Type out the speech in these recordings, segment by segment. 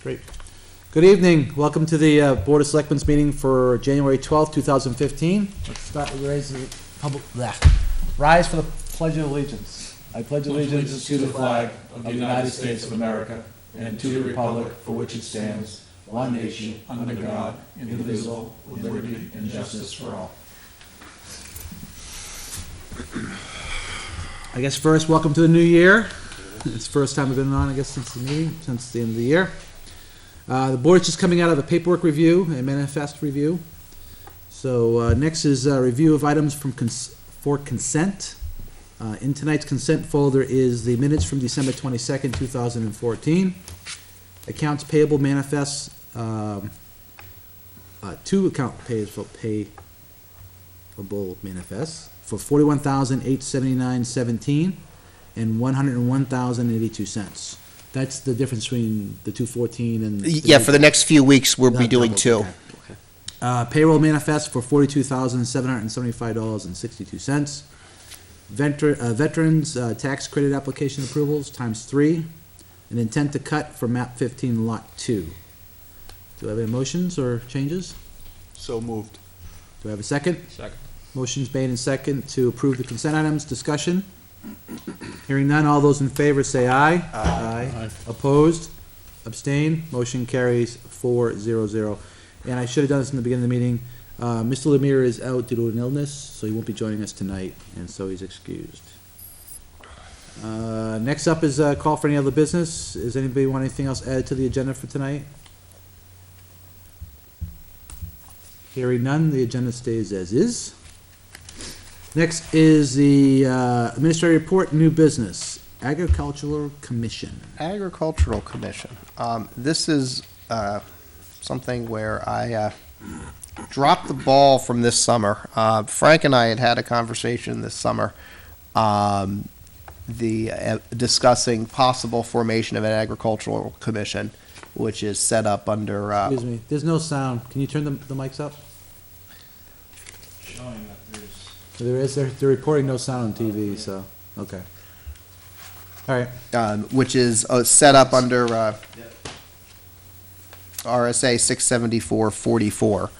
Great. Good evening. Welcome to the Board of Selectmen's meeting for January 12th, 2015. Let's start with rise for the Pledge of Allegiance. I pledge allegiance to the flag of the United States of America and to the republic for which it stands, one nation, under God, indivisible, with liberty and justice for all. I guess first, welcome to the new year. It's the first time we've been on, I guess, since the meeting, since the end of the year. The board is just coming out of a paperwork review, a manifest review. So next is a review of items for consent. In tonight's consent folder is the minutes from December 22nd, 2014. Accounts payable manifests, two account payable manifests for $41,879.17 and $101,082. That's the difference between the 214 and... Yeah, for the next few weeks, we'll be doing two. Okay. Payroll manifest for $42,775.62. Veterans tax credit application approvals times 3. An intent to cut for map 15 lot 2. Do I have any motions or changes? So moved. Do I have a second? Second. Motion's made and second to approve the consent items. Discussion? Hearing none, all those in favor say aye. Aye. Opposed? Abstained? Motion carries 4-0-0. And I should have done this in the beginning of the meeting. Mr. Lemire is out due to an illness, so he won't be joining us tonight, and so he's excused. Next up is a call for any other business. Does anybody want anything else added to the agenda for tonight? Hearing none, the agenda stays as is. Next is the administrative report, new business, Agricultural Commission. Agricultural Commission. This is something where I dropped the ball from this summer. Frank and I had a conversation this summer discussing possible formation of an Agricultural Commission, which is set up under... Excuse me, there's no sound. Can you turn the mics up? Showing that there's... They're reporting no sound on TV, so, okay. All right. which is set up under RSA 674-44.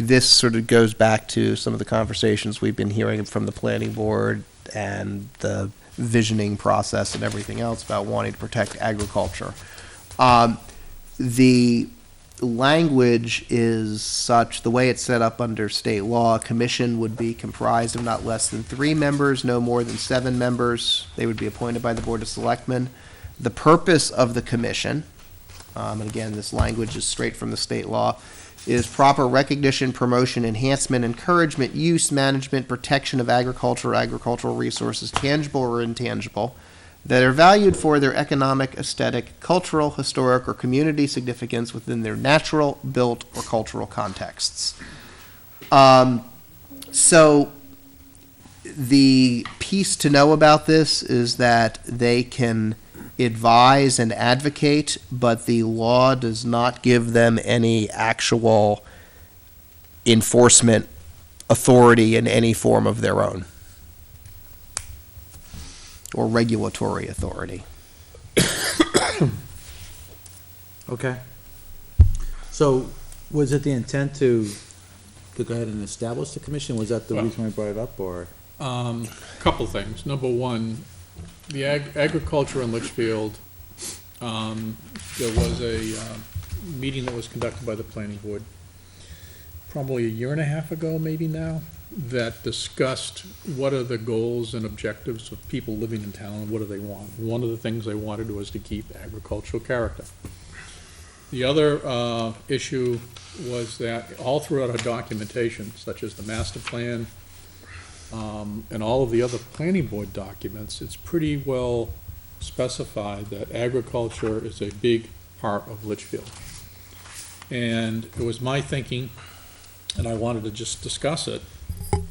This sort of goes back to some of the conversations we've been hearing from the planning board and the visioning process and everything else about wanting to protect agriculture. The language is such, the way it's set up under state law, a commission would be comprised of not less than 3 members, no more than 7 members. They would be appointed by the Board of Selectmen. The purpose of the commission, and again, this language is straight from the state law, is proper recognition, promotion, enhancement, encouragement, use, management, protection of agricultural resources, tangible or intangible, that are valued for their economic, aesthetic, cultural, historic, or community significance within their natural, built, or cultural contexts. So the piece to know about this is that they can advise and advocate, but the law does not give them any actual enforcement authority in any form of their own, or regulatory authority. Okay. So, was it the intent to go ahead and establish the commission? Was that the reason we brought it up, or? Couple things. Number one, the agriculture in Litchfield, there was a meeting that was conducted by the planning board probably a year and a half ago, maybe now, that discussed what are the goals and objectives of people living in town and what do they want. One of the things they wanted was to keep agricultural character. The other issue was that all throughout our documentation, such as the master plan and all of the other planning board documents, it's pretty well specified that agriculture is a big part of Litchfield. And it was my thinking, and I wanted to just discuss it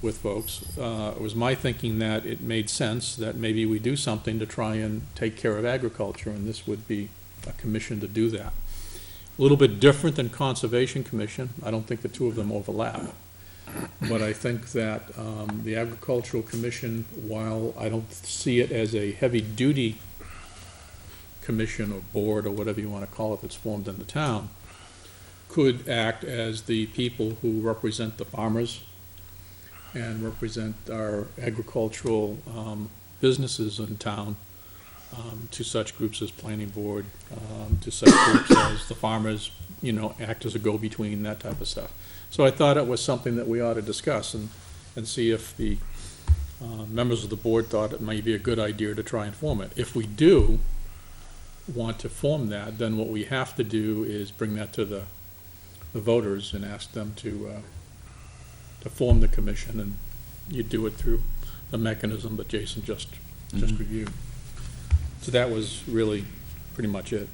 with folks, it was my thinking that it made sense that maybe we do something to try and take care of agriculture, and this would be a commission to do that. A little bit different than Conservation Commission. I don't think the two of them overlap. But I think that the Agricultural Commission, while I don't see it as a heavy-duty commission or board or whatever you want to call it that's formed in the town could act as the people who represent the farmers and represent our agricultural businesses in town to such groups as planning board, to such groups as the farmers, act as a go-between, that type of stuff. So I thought it was something that we ought to discuss and see if the members of the board thought it might be a good idea to try and form it. If we do want to form that, then what we have to do is bring that to the voters and ask them to form the commission, and you do it through the mechanism that Jason just reviewed. So that was really pretty much it.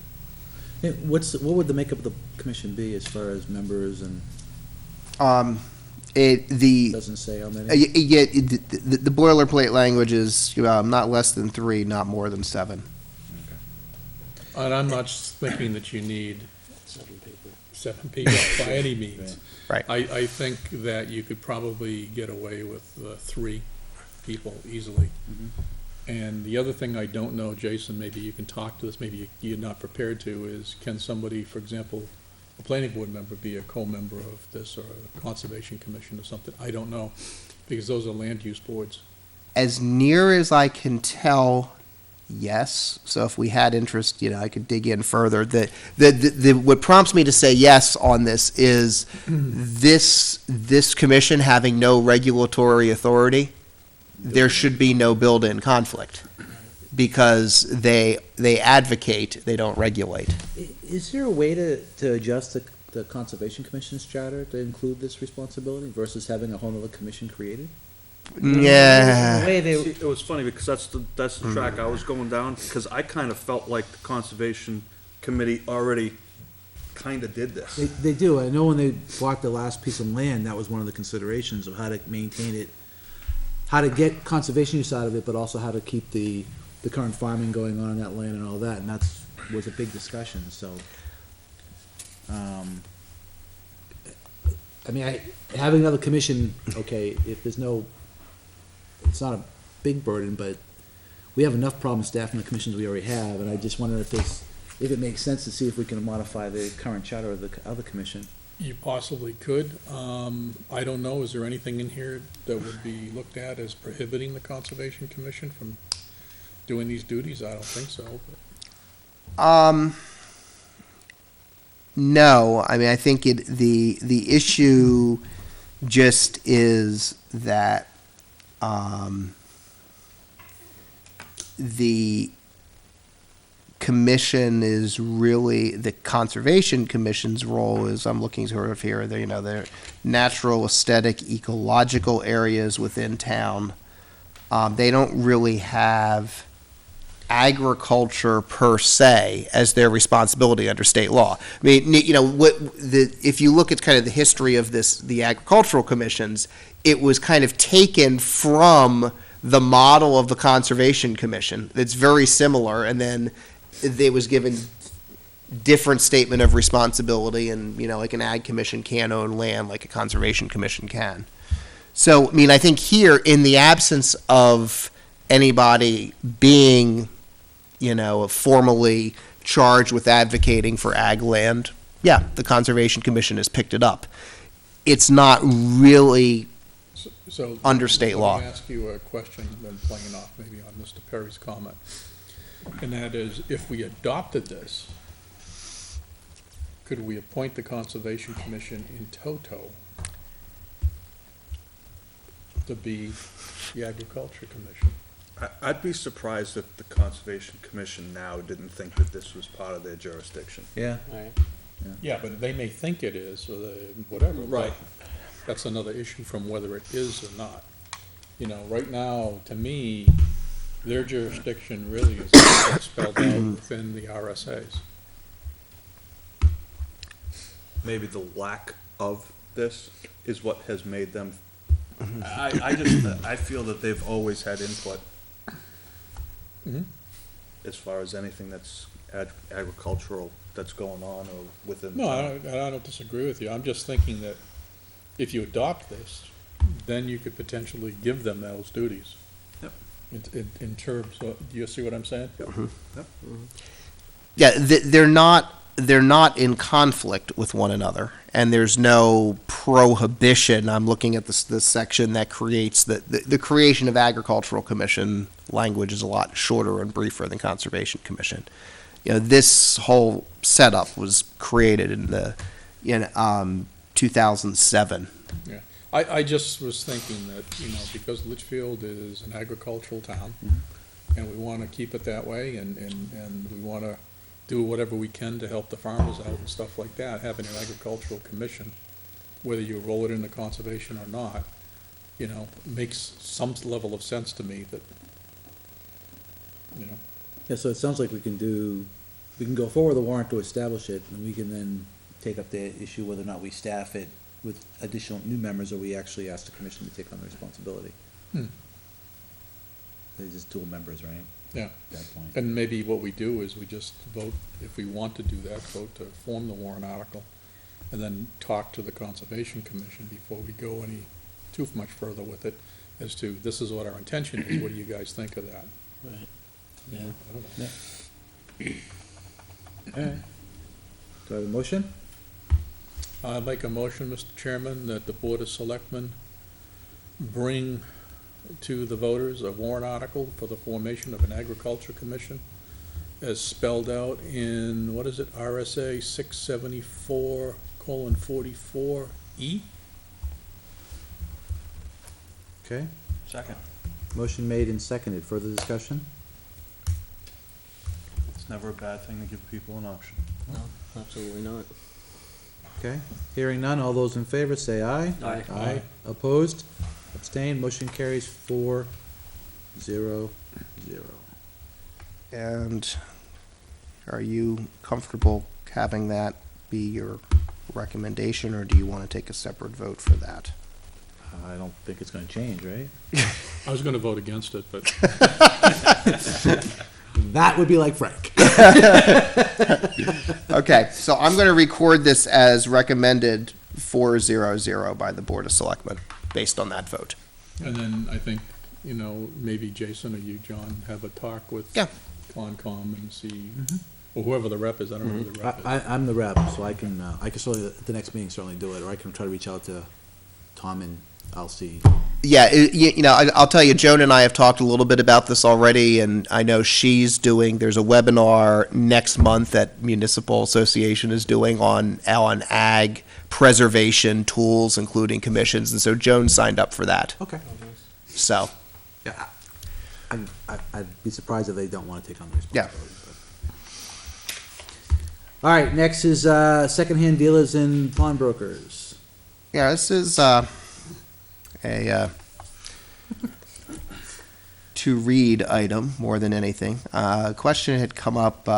Yeah, what would the makeup of the commission be as far as members and, doesn't say how many? The boilerplate language is not less than 3, not more than 7. And I'm not thinking that you need 7 people by any means. Right. I think that you could probably get away with 3 people easily. And the other thing I don't know, Jason, maybe you can talk to this, maybe you're not prepared to, is can somebody, for example, a planning board member be a co-member of this, or a conservation commission or something? I don't know, because those are land use boards. As near as I can tell, yes. So if we had interest, I could dig in further. What prompts me to say yes on this is this commission having no regulatory authority, there should be no built-in conflict, because they advocate, they don't regulate. Is there a way to adjust the Conservation Commission's charter to include this responsibility versus having a whole other commission created? Yeah. The way they, See, it was funny because that's the track I was going down, because I kind of felt like the Conservation Committee already kind of did this. they do. I know when they bought the last piece of land, that was one of the considerations of how to maintain it, how to get conservation use out of it, but also how to keep the current farming going on that land and all that, and was a big discussion, so. Having another commission, okay, if there's no, it's not a big burden, but we have enough problem staffing the commissions we already have, and I just wonder if it makes sense to see if we can modify the current charter of the other commission. You possibly could. I don't know, is there anything in here that would be looked at as prohibiting the Conservation Commission from doing these duties? I don't think so. No, I think the issue just is that the commission is really, the Conservation Commission's role is, I'm looking sort of here, their natural, aesthetic, ecological areas within town. They don't really have agriculture per se as their responsibility under state law. If you look at kind of the history of the agricultural commissions, it was kind of taken from the model of the Conservation Commission. It's very similar, and then it was given different statement of responsibility, and like an ag commission can't own land like a Conservation Commission can. So I think here, in the absence of anybody being formally charged with advocating for ag land, yeah, the Conservation Commission has picked it up. It's not really So under state law. Let me ask you a question, then playing off maybe on Mr. Perry's comment. And that is, if we adopted this, could we appoint the Conservation Commission in toto to be the Agriculture Commission? I'd be surprised if the Conservation Commission now didn't think that this was part of their jurisdiction. Yeah. Yeah, but they may think it is, or whatever. Right. But that's another issue from whether it is or not. Right now, to me, their jurisdiction really is spelled out within the RSAs. Maybe the lack of this is what has made them. Mm-hmm. I feel that they've always had input Mhm. as far as anything that's agricultural that's going on or within. No, I don't disagree with you. I'm just thinking that if you adopt this, then you could potentially give them those duties. Yep. In terms of, do you see what I'm saying? Yep. Mm-hmm. Yep. Yeah, they're not in conflict with one another, and there's no prohibition. I'm looking at this section that creates the creation of agricultural commission language is a lot shorter and briefer than conservation commission. You know, this whole setup was created in 2007. Yeah, I just was thinking that, because Litchfield is an agricultural town, and we want to keep it that way, and we want to do whatever we can to help the farmers out and stuff like that, having an agricultural commission, whether you roll it into conservation or not, makes some level of sense to me that, Yeah, so it sounds like we can go forward with the warrant to establish it, and we can then take up the issue whether or not we staff it with additional new members, or we actually ask the commission to take on the responsibility. They're just dual members, right? Yeah. At that point. And maybe what we do is we just vote, if we want to do that, vote to form the warrant article, and then talk to the Conservation Commission before we go any too much further with it, as to, this is what our intention is, what do you guys think of that? Right. Yeah. I don't know. Alright. Do I have a motion? I make a motion, Mr. Chairman, that the Board of Selectmen bring to the voters a warrant article for the formation of an agriculture commission as spelled out in, what is it, RSA 674:44E? Okay. Second. Motion made and seconded. Further discussion? It's never a bad thing to give people an option. No, absolutely not. Okay. Hearing none, all those in favor say aye. Aye. Aye. Opposed? Abstained? Motion carries 4-0-0. And are you comfortable having that be your recommendation, or do you want to take a separate vote for that? I don't think it's gonna change, right? I was gonna vote against it, but That would be like Frank. Okay, so I'm going to record this as recommended 4-0-0 by the Board of Selectmen, based on that vote. and then I think, maybe Jason or you, John, have a talk with Yeah. Concom and see, or whoever the rep is, I don't know who the rep is. I'm the rep, so I can certainly, at the next meeting, certainly do it, or I can try to reach out to Tom and I'll see. Yeah, I'll tell you, Joan and I have talked a little bit about this already, and I know there's a webinar next month that Municipal Association is doing on ag preservation tools, including commissions, and so Joan signed up for that. Okay. So, Yeah, I'd be surprised if they don't want to take on the responsibility. but- All right, next is secondhand dealers and pawnbrokers. yeah, this is a to-read item more than anything. A question had come up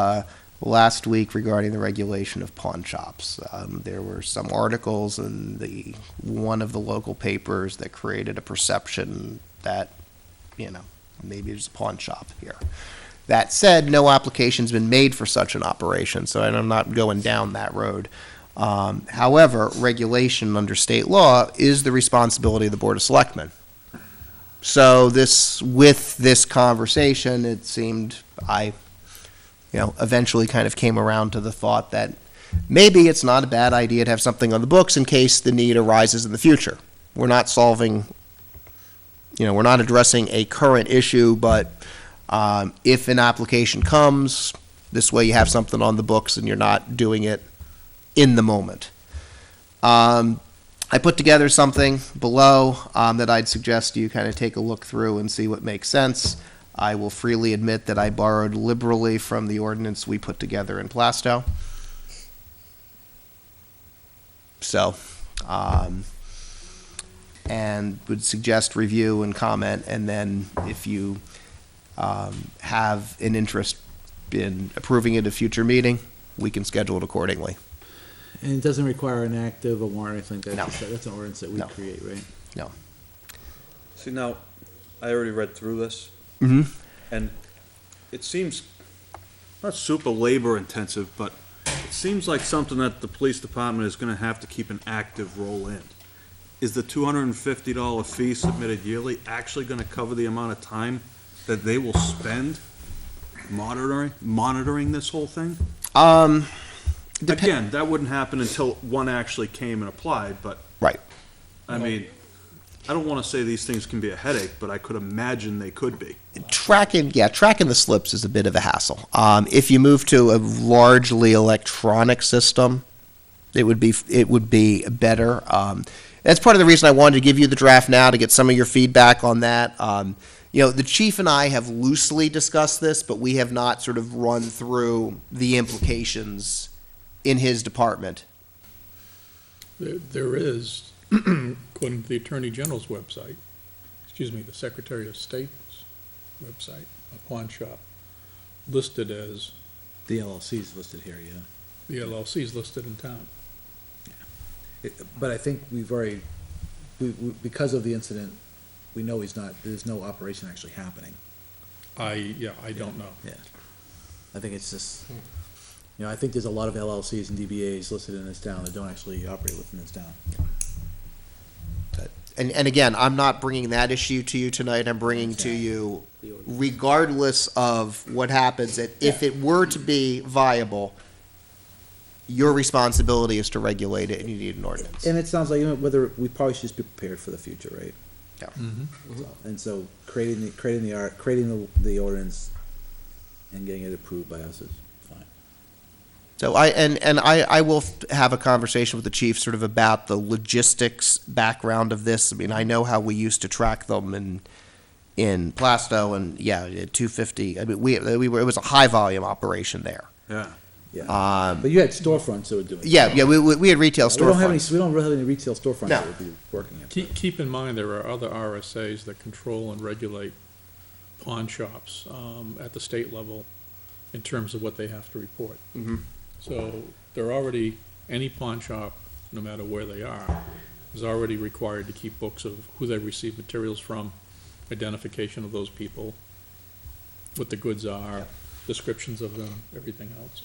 last week regarding the regulation of pawn shops. There were some articles in one of the local papers that created a perception that, maybe there's a pawn shop here. That said, no application's been made for such an operation, so I'm not going down that road. However, regulation under state law is the responsibility of the Board of Selectmen. So with this conversation, it seemed eventually kind of came around to the thought that maybe it's not a bad idea to have something on the books in case the need arises in the future. We're not we're not addressing a current issue, but if an application comes, this way you have something on the books and you're not doing it in the moment. I put together something below that I'd suggest you kind of take a look through and see what makes sense. I will freely admit that I borrowed liberally from the ordinance we put together in Plastow. So, and would suggest review and comment, and then if you have an interest in approving it at a future meeting, we can schedule it accordingly. And it doesn't require an active, a warrant, or anything like that? No. That's an ordinance that we No. create, right? No. See, now, I already read through this, Mm-hmm. and it seems not super labor intensive, but it seems like something that the police department is gonna have to keep an active role in. Is the $250 fee submitted yearly actually gonna cover the amount of time that they will spend monitoring this whole thing? Dep- Again, that wouldn't happen until one actually came and applied, but, Right. I mean, I don't want to say these things can be a headache, but I could imagine they could be. Tracking the slips is a bit of a hassle. If you move to a largely electronic system, it would be better. That's part of the reason I wanted to give you the draft now, to get some of your feedback on that. The chief and I have loosely discussed this, but we have not sort of run through the implications in his department. There is, according to the Attorney General's website, the Secretary of State's website, a pawn shop listed as, The LLC is listed here, yeah. the LLC is listed in town. But I think we've already, because of the incident, we know there's no operation actually happening. I don't know. Yeah. I think it's just, I think there's a lot of LLCs and DBAs listed in this town that don't actually operate within this town. And again, I'm not bringing that issue to you tonight. I'm bringing to you, regardless of what happens, that if it were to be viable, your responsibility is to regulate it, and you need an ordinance. And it sounds like, whether, we probably should just be prepared for the future, right? Yeah. Mm-hmm. And so creating the ordinance and getting it approved by us is fine. So I will have a conversation with the chief sort of about the logistics background of this. I mean, I know how we used to track them in Plasto, and yeah, at 250. I mean, it was a high volume operation there. Yeah. Yeah. But you had storefronts that would do it. Yeah, we had retail We don't have any, storefronts. we don't really have any retail storefronts No. that would be working it. Keep in mind, there are other RSAs that control and regulate pawn shops at the state level in terms of what they have to report. Mhm. So they're already, any pawn shop, no matter where they are, is already required to keep books of who they receive materials from, identification of those people, what the goods are, descriptions of them, everything else.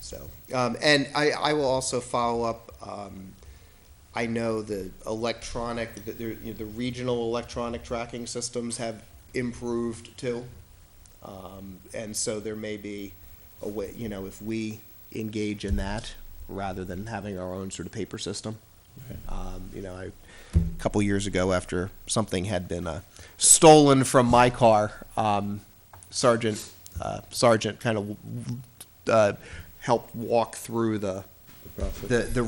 So, and I will also follow up. I know the the regional electronic tracking systems have improved too. And so there may be a way, if we engage in that rather than having our own sort of paper system. A couple years ago, after something had been stolen from my car, Sergeant kind of helped walk through the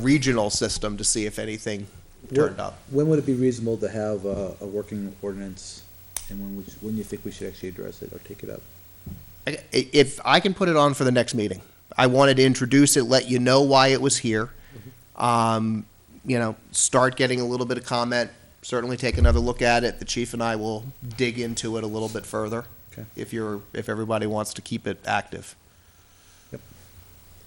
regional system to see if anything turned up. When would it be reasonable to have a working ordinance, and when do you think we should actually address it or take it up? If I can put it on for the next meeting, I wanted to introduce it, let you know why it was here. Start getting a little bit of comment, certainly take another look at it. The chief and I will dig into it a little bit further. Okay. If everybody wants to keep it active.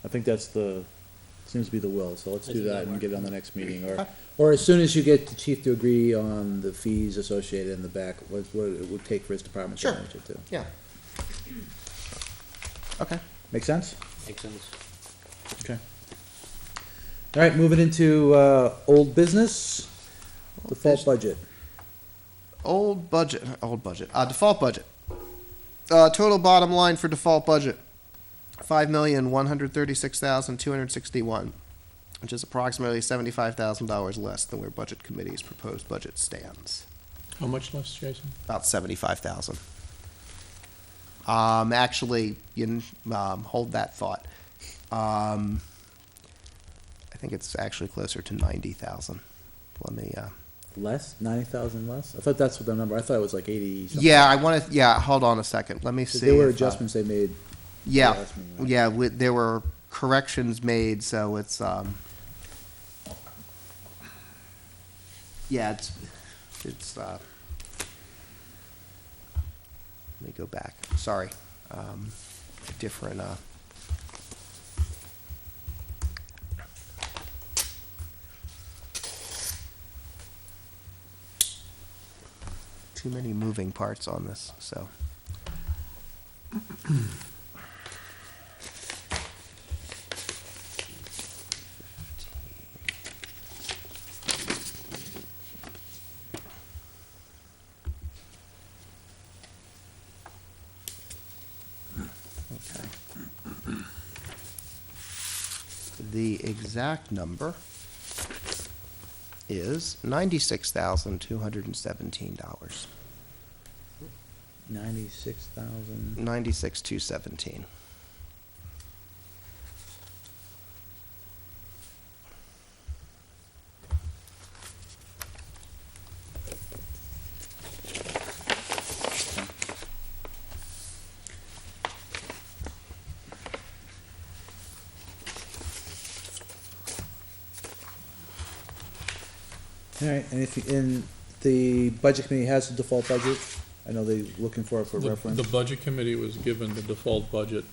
I think seems to be the will, so let's do think that that and get it on the next meeting, Okay. or as soon as you get the chief to agree on the fees associated in the back, what it would take for his department to Sure. manage it too. Yeah. Okay. Make sense? Makes sense. Okay. All right, moving into, old business, default budget. Default budget. Total bottom line for default budget, $5,136,261, which is approximately $75,000 less than where budget committee's proposed budget stands. How much less, Jason? About 75,000. Actually, hold that thought. I think it's actually closer to 90,000. Let me, Less, 90,000 less? I thought that's what the number, I thought it was like 80 something. hold on a second. Let me 'Cause see. there were if, adjustments they made. Yeah, last meeting, right? yeah, there were corrections made, so it's, let me go back, sorry, different, too many moving parts on this, so. the exact number is $96,217. 96,000. 96,217. All right, anything, and the budget committee has the default budget? I know they're looking for it for reference. The budget committee was given the default budget.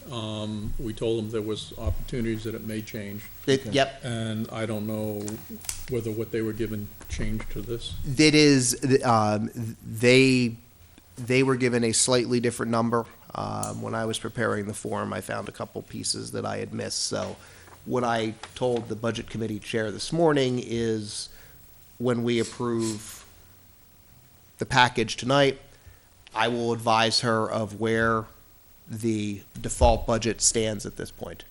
We told them there was opportunities that it may change, Yep. and I don't know whether what they were given changed to this. That is, they were given a slightly different number. When I was preparing the form, I found a couple pieces that I had missed. So what I told the budget committee chair this morning is when we approve the package tonight, I will advise her of where the default budget stands at this point.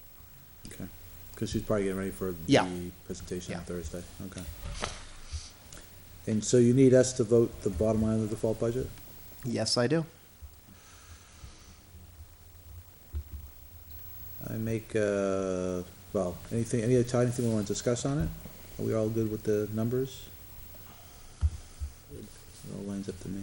Okay, because she's probably getting ready for Yeah. the presentation on Yeah. Thursday, okay. And so you need us to vote the bottom line of the default budget? Yes, I do. I make, well, anything we want to discuss on it? Are we all good with the numbers? It all lines up to me.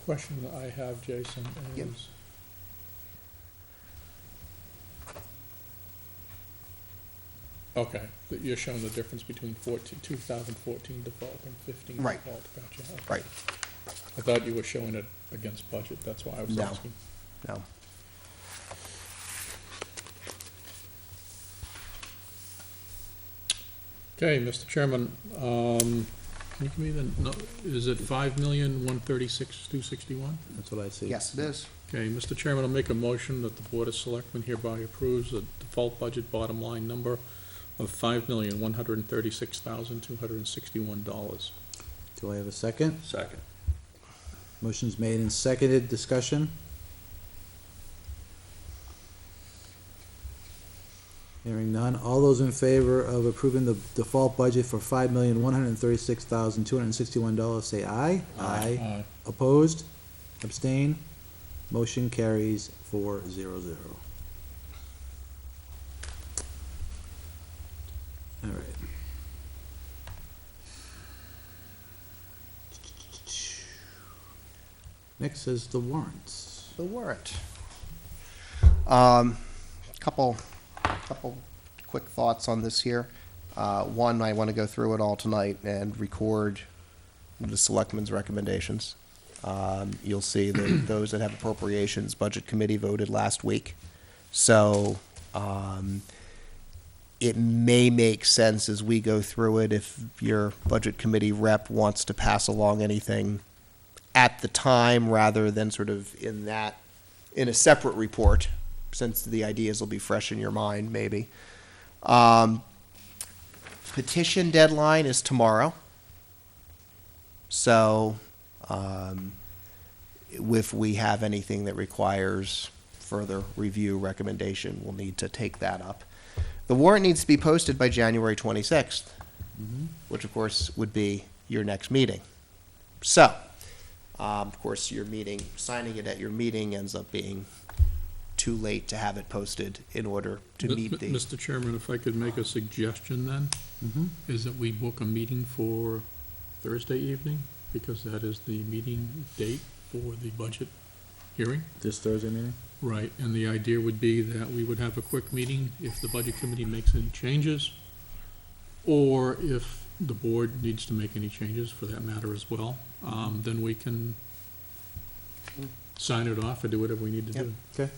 Question that I have, Jason, Yep. is okay, that you're showing the difference between 2014 default and 15 Right. default. Gotcha. Okay. Right. I thought you were showing it against budget. That's why I was No. asking. No. Okay, Mr. Chairman, can you give me is it 5,136,261? That's what I see. Yes, it is. Okay, Mr. Chairman, I'll make a motion that the Board of Selectmen hereby approves the default budget bottom line number of $5,136,261. Do I have a second? Second. Motion's made and seconded, discussion? Hearing none, all those in favor of approving the default budget for $5,136,261, say aye. Aye. Opposed? Abstain? Motion carries 4-0. All right. Next is the warrants. The warrant. Couple quick thoughts on this here. One, I want to go through it all tonight and record the selectmen's recommendations. You'll see that those that have appropriations, Budget Committee voted last week. So, it may make sense as we go through it if your Budget Committee rep wants to pass along anything at the time rather than sort of in a separate report, since the ideas will be fresh in your mind, maybe. Petition deadline is tomorrow. So, if we have anything that requires further review recommendation, we'll need to take that up. The warrant needs to be posted by January 26th, which of course would be your next meeting. So, of course, signing it at your meeting ends up being too late to have it posted in order to meet the. Mr. Chairman, if I could make a suggestion then, is that we book a meeting for Thursday evening, because that is the meeting date for the budget hearing. This Thursday meeting? Right, and the idea would be that we would have a quick meeting if the budget committee makes any changes, or if the board needs to make any changes for that matter as well, then we can sign it off or do whatever we need to do. Okay.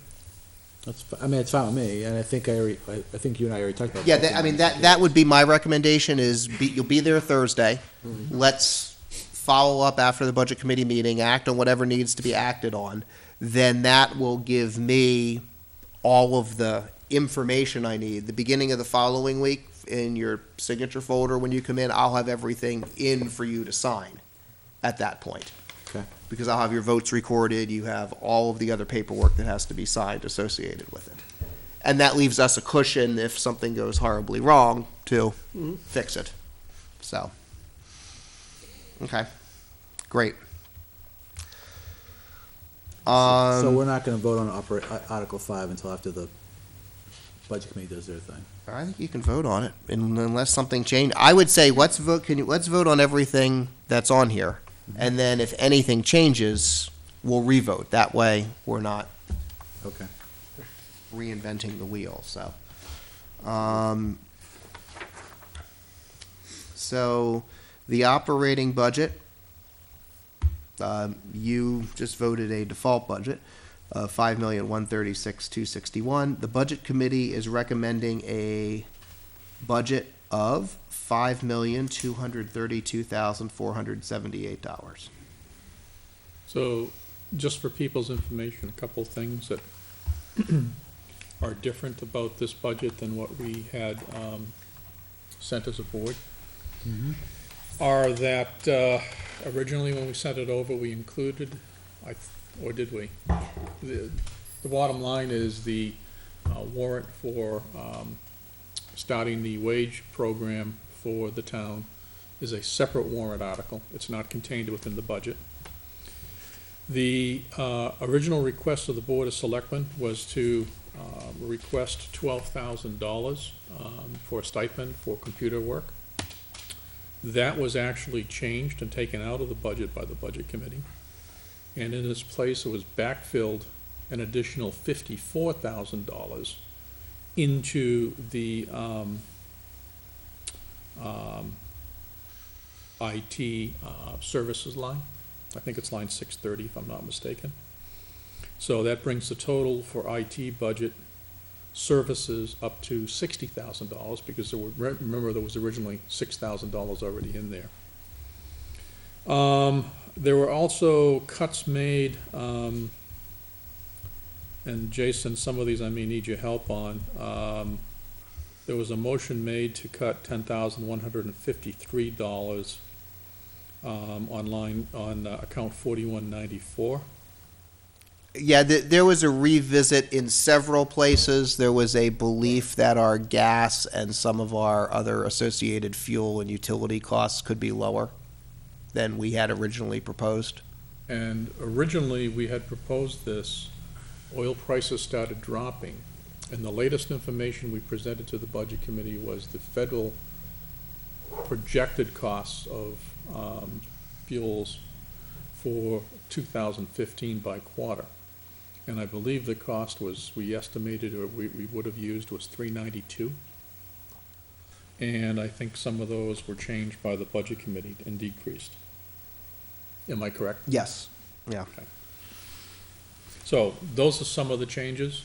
It's fine with me, and I think I think you and I already talked about. Yeah, something. that would be my recommendation you'll be there Thursday. Let's follow up after the budget committee meeting, act on whatever needs to be acted on. Then that will give me all of the information I need. The beginning of the following week, in your signature folder when you come in, I'll have everything in for you to sign at that point. Okay. Because I'll have your votes recorded, you have all of the other paperwork that has to be signed associated with it. And that leaves us a cushion if something goes horribly wrong to fix it. So, okay, great. So we're not gonna vote on Article 5 until after the Budget Committee does their thing. I think you can vote on it unless something changed. I would say let's vote on everything that's on here. And then if anything changes, we'll revote. That way, we're not Okay. reinventing the wheel, so. So, the operating budget, you just voted a default budget of $5,136,261. The Budget Committee is recommending a budget of $5,232,478. So, just for people's information, a couple of things that are different about this budget than what we had sent as a board are that originally when we sent it over, we included, or did we? The bottom line is the warrant for starting the wage program for the town is a separate warrant article. It's not contained within the budget. The original request of the Board of Selectmen was to request $12,000 for a stipend for computer work. That was actually changed and taken out of the budget by the Budget Committee. And in its place, it was backfilled an additional $54,000 into the IT services line. I think it's line 630, if I'm not mistaken. So that brings the total for IT budget services up to $60,000, because remember, there was originally $6,000 already in there. There were also cuts made, and Jason, some of these I may need your help on. There was a motion made to cut $10,153 on account 4194. Yeah, there was a revisit in several places. There was a belief that our gas and some of our other associated fuel and utility costs could be lower than we had originally proposed. And originally, we had proposed this, oil prices started dropping, and the latest information we presented to the Budget Committee was the federal projected costs of fuels for 2015 by quarter. And I believe the cost was, we estimated, or we would have used, was $3.92. And I think some of those were changed by the Budget Committee and decreased. Am I correct? Yes. Yeah. Okay. So those are some of the changes.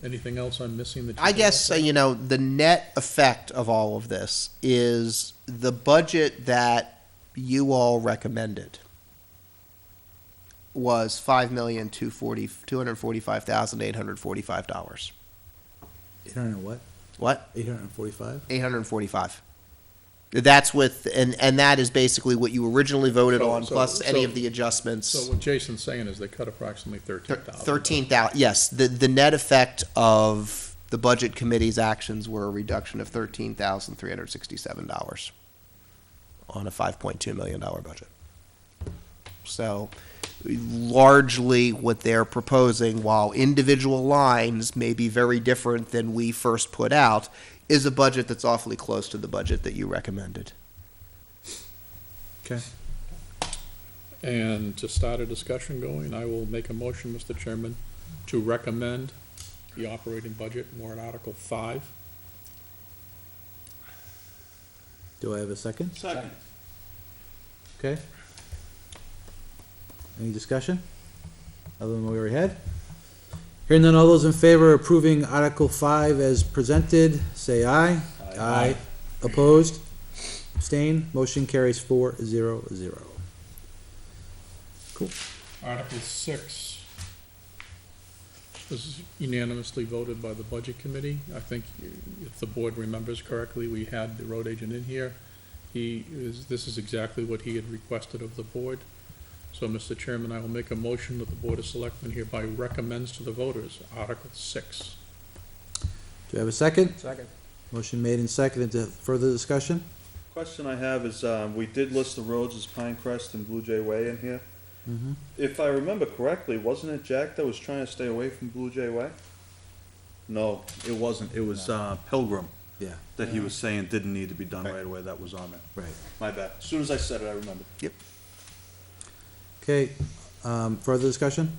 Anything else I'm missing that you I guess, the net effect of all of this is the budget that you all recommended was $5,245,845. 800 what? What? 845? 845. That's with, and that is basically what you originally voted So- on, so- plus any so- of the adjustments. So what Jason's saying is they cut approximately 13,000. 13,000, yes. The net effect of the Budget Committee's actions were a reduction of $13,367 on a $5.2 million budget. So largely what they're proposing, while individual lines may be very different than we first put out, is a budget that's awfully close to the budget that you recommended. Okay. And to start a discussion going, I will make a motion, Mr. Chairman, to recommend the operating budget, warrant Article 5. Do I have a second? Second. Okay. Any discussion? Other than what we already had? Hearing none, all those in favor of approving Article 5 as presented, say aye. Aye. Opposed? Abstained? Motion carries 4-0-0. Cool. Article 6. was unanimously voted by the Budget Committee. I think if the board remembers correctly, we had the road agent in here. This is exactly what he had requested of the board. So, Mr. Chairman, I will make a motion that the Board of Selectmen hereby recommends to the voters Article 6. Do we have a second? Second. Motion made and seconded. To further discussion? Question I have is, we did list the roads as Pinecrest and Blue Jay Way in here. Mm-hmm. If I remember correctly, wasn't it Jack that was trying to stay away from Blue Jay Way? No, it wasn't. It was, Pilgrim Yeah, that he was saying didn't need to be done right away. That was on there. right. My bad. As soon as I said it, I remembered. Okay, further discussion?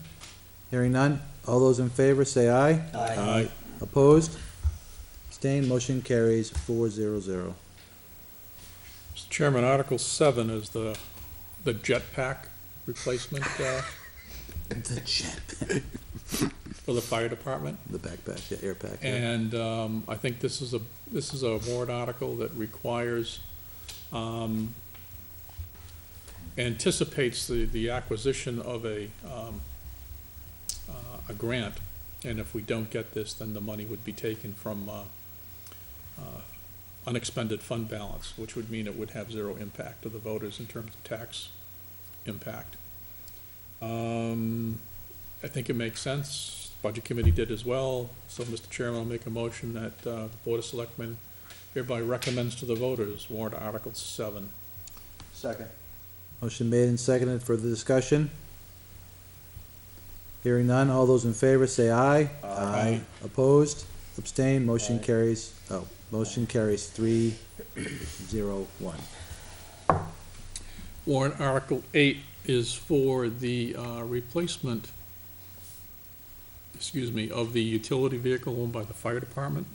Hearing none. All those in favor say aye. Aye. Opposed? Abstained? Motion carries 400. Mr. Chairman, Article 7 is the jetpack replacement The jet, for the fire department. the backpack, yeah, air pack. Yeah. And I think this is a warrant article that requires, anticipates the acquisition of a grant. And if we don't get this, then the money would be taken from unexpended fund balance, which would mean it would have zero impact to the voters in terms of tax impact. I think it makes sense. Budget Committee did as well. So, Mr. Chairman, I'll make a motion that the Board of Selectmen hereby recommends to the voters warrant Article 7. Second. Motion made and seconded. Further discussion? Hearing none. All those in favor say aye. Aye. Opposed? Abstained? Motion Aye. carries, motion carries 301. Warrant Article 8 is for the replacement, of the utility vehicle owned by the fire department.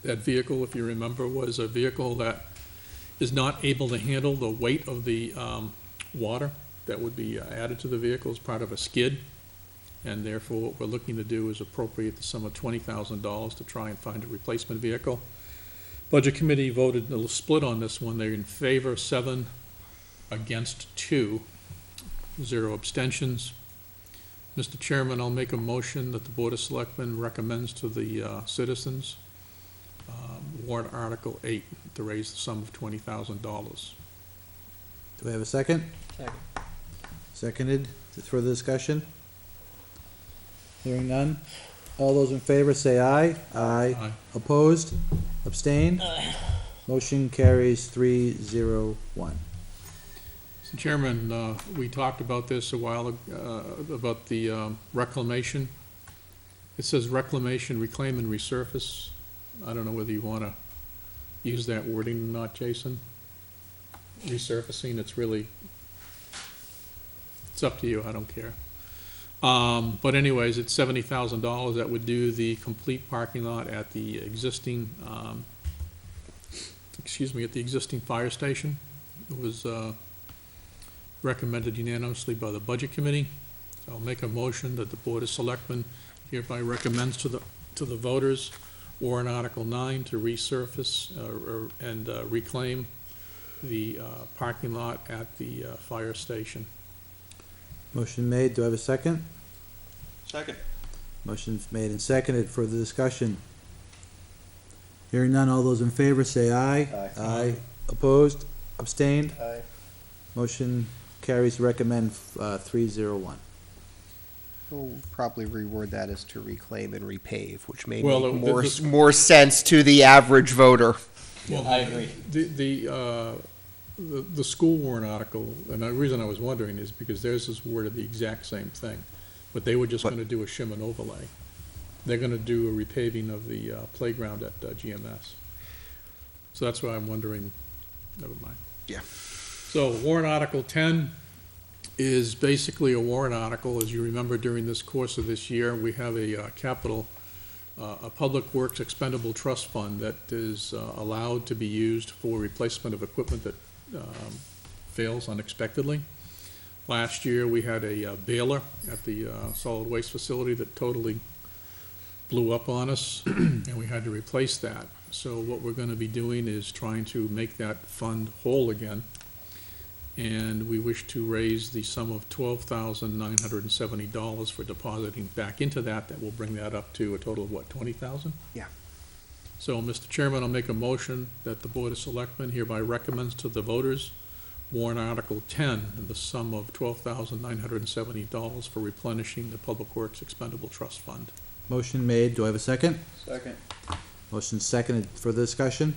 That vehicle, if you remember, was a vehicle that is not able to handle the weight of the water that would be added to the vehicle as part of a skid. And therefore, what we're looking to do is appropriate the sum of $20,000 to try and find a replacement vehicle. Budget Committee voted a split on this one. They're in favor, 7 against 2, 0 abstentions. Mr. Chairman, I'll make a motion that the Board of Selectmen recommends to the citizens warrant Article 8 to raise the sum of $20,000. Do we have a second? Second. Seconded. Further discussion? Hearing none. All those in favor say aye. Aye. Opposed? Abstained? Motion carries 301. Mr. Chairman, we talked about this a while ago, about the reclamation. It says reclamation, reclaim and resurface. I don't know whether you want to use that wording or not, Jason. Resurfacing, it's up to you, I don't care. But anyways, it's $70,000. That would do the complete parking lot at the existing, at the existing fire station. It was recommended unanimously by the Budget Committee. So I'll make a motion that the Board of Selectmen hereby recommends to the voters warrant Article 9 to resurface and reclaim the parking lot at the fire station. Motion made. Do I have a second? Second. Motion's made and seconded. Further discussion? Hearing none. All those in favor say aye. Aye. Opposed? Abstained? Aye. Motion carries to recommend 301. We'll probably reword that as to reclaim and repave, which may Well, make the- more sense to the average voter. Well, I agree. The school warrant article, and the reason I was wondering is because theirs is worded the exact same thing, but they were just But- gonna do a shim and overlay. They're gonna do a repaving of the playground at GMS. So that's why I'm wondering, never mind. Yeah. So warrant Article 10 is basically a warrant article. As you remember, during this course of this year, we have a a Public Works Expendable Trust Fund that is allowed to be used for replacement of equipment that fails unexpectedly. Last year, we had a baler at the solid waste facility that totally blew up on us, and we had to replace that. So what we're gonna be doing is trying to make that fund whole again. and we wish to raise the sum of $12,970 for depositing back into that. That will bring that up to a total of what, 20,000? Yeah. So, Mr. Chairman, I'll make a motion that the Board of Selectmen hereby recommends to the voters warrant Article 10 in the sum of $12,970 for replenishing the Public Works Expendable Trust Fund. Motion made, do I have a second? Second. Motion seconded, further discussion?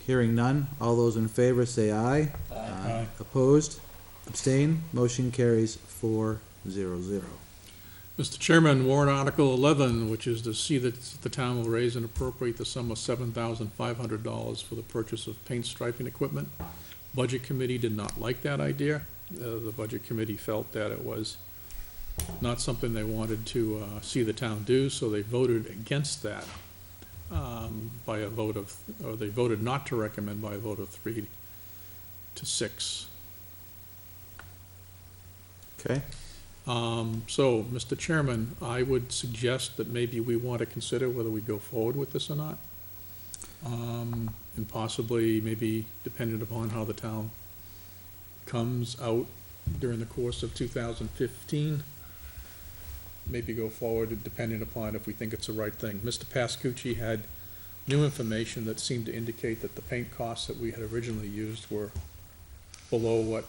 Hearing none, all those in favor say aye. Aye. Opposed? Abstain? Motion carries 4-0-0. Mr. Chairman, warrant Article 11, which is to see that the town will raise and appropriate the sum of $7,500 for the purchase of paint striping equipment. Budget Committee did not like that idea. The Budget Committee felt that it was not something they wanted to see the town do, so they voted against that by a vote of, or they voted not to recommend by a vote of 3 to 6. Okay, So, Mr. Chairman, I would suggest that maybe we want to consider whether we go forward with this or not. And possibly, maybe dependent upon how the town comes out during the course of 2015, maybe go forward depending upon if we think it's the right thing. Mr. Pascucci had new information that seemed to indicate that the paint costs that we had originally used were below what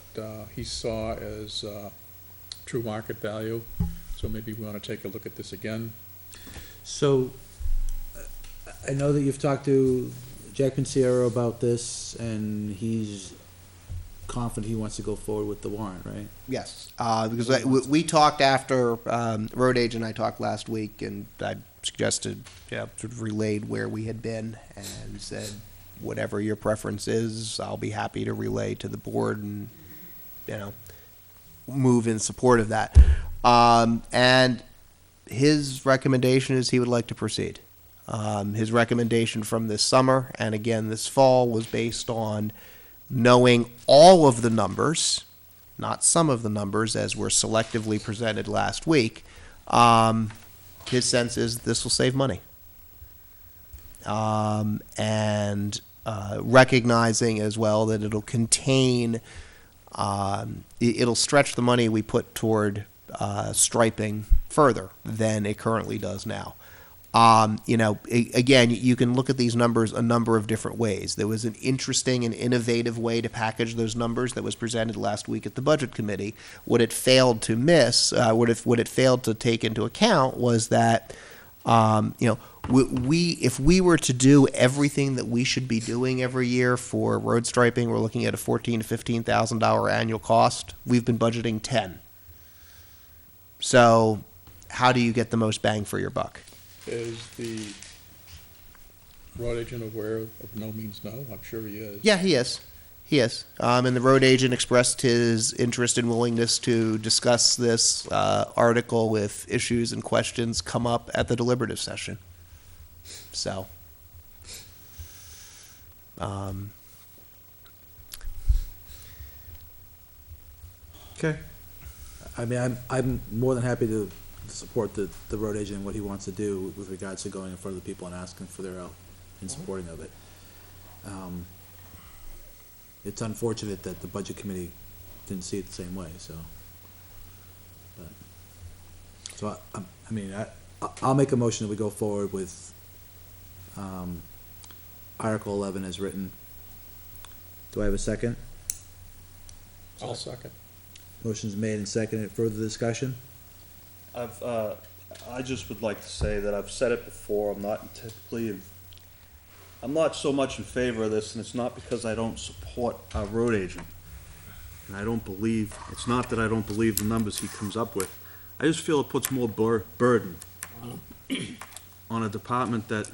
he saw as true market value, so maybe we want to take a look at this again. so I know that you've talked to Jack Pinciero about this, and he's confident he wants to go forward with the warrant, right? Yes, because we talked after, road agent and I talked last week, and I suggested, sort of relayed where we had been, and said, whatever your preference is, I'll be happy to relay to the board and, move in support of that. And his recommendation is he would like to proceed. His recommendation from this summer, and again this fall, was based on knowing all of the numbers, not some of the numbers as were selectively presented last week. His sense is this will save money. And recognizing as well that it'll contain, it'll stretch the money we put toward striping further than it currently does now. Again, you can look at these numbers a number of different ways. There was an interesting and innovative way to package those numbers that was presented last week at the Budget Committee. What it failed to miss, what it failed to take into account was that, if we were to do everything that we should be doing every year for road striping, we're looking at a $14,000 to $15,000 annual cost. We've been budgeting 10. So, how do you get the most bang for your buck? Is the road agent aware of no means no? I'm sure he is. Yeah, he is. He is. And the road agent expressed his interest and willingness to discuss this article if issues and questions come up at the deliberative session. So, Okay. I mean, I'm more than happy to support the road agent and what he wants to do with regards to going in front of the people and asking for their help in supporting of it. It's unfortunate that the Budget Committee didn't see it the same way, so. I'll make a motion that we go forward with, Article 11 as written. Do I have a second? I'll second. Motion's made and seconded. Further discussion? I just would like to say that I've said it before, I'm not so much in favor of this, and it's not because I don't support our road agent. And it's not that I don't believe the numbers he comes up with. I just feel it puts more burden on a department that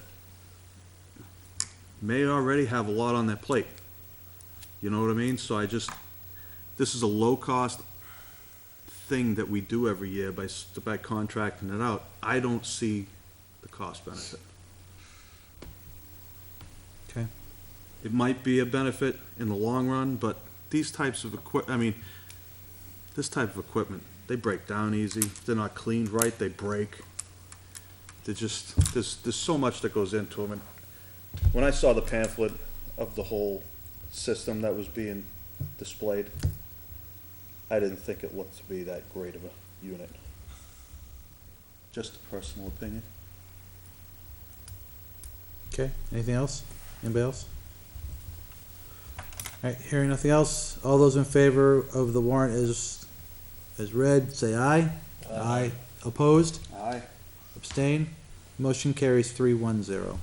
may already have a lot on their plate. You know what I mean? So this is a low-cost thing that we do every year by contracting it out. I don't see the cost benefit. Okay. It might be a benefit in the long run, but these types of this type of equipment, they break down easy. They're not cleaned right, they break. There's so much that goes into them. And when I saw the pamphlet of the whole system that was being displayed. I didn't think it looked to be that great of a unit. Just a personal opinion. Okay, anything else? Anybody else? Alright, hearing nothing else, all those in favor of the warrant as read, say aye. Aye. Opposed? Aye. Abstain? Motion carries 3-1-0.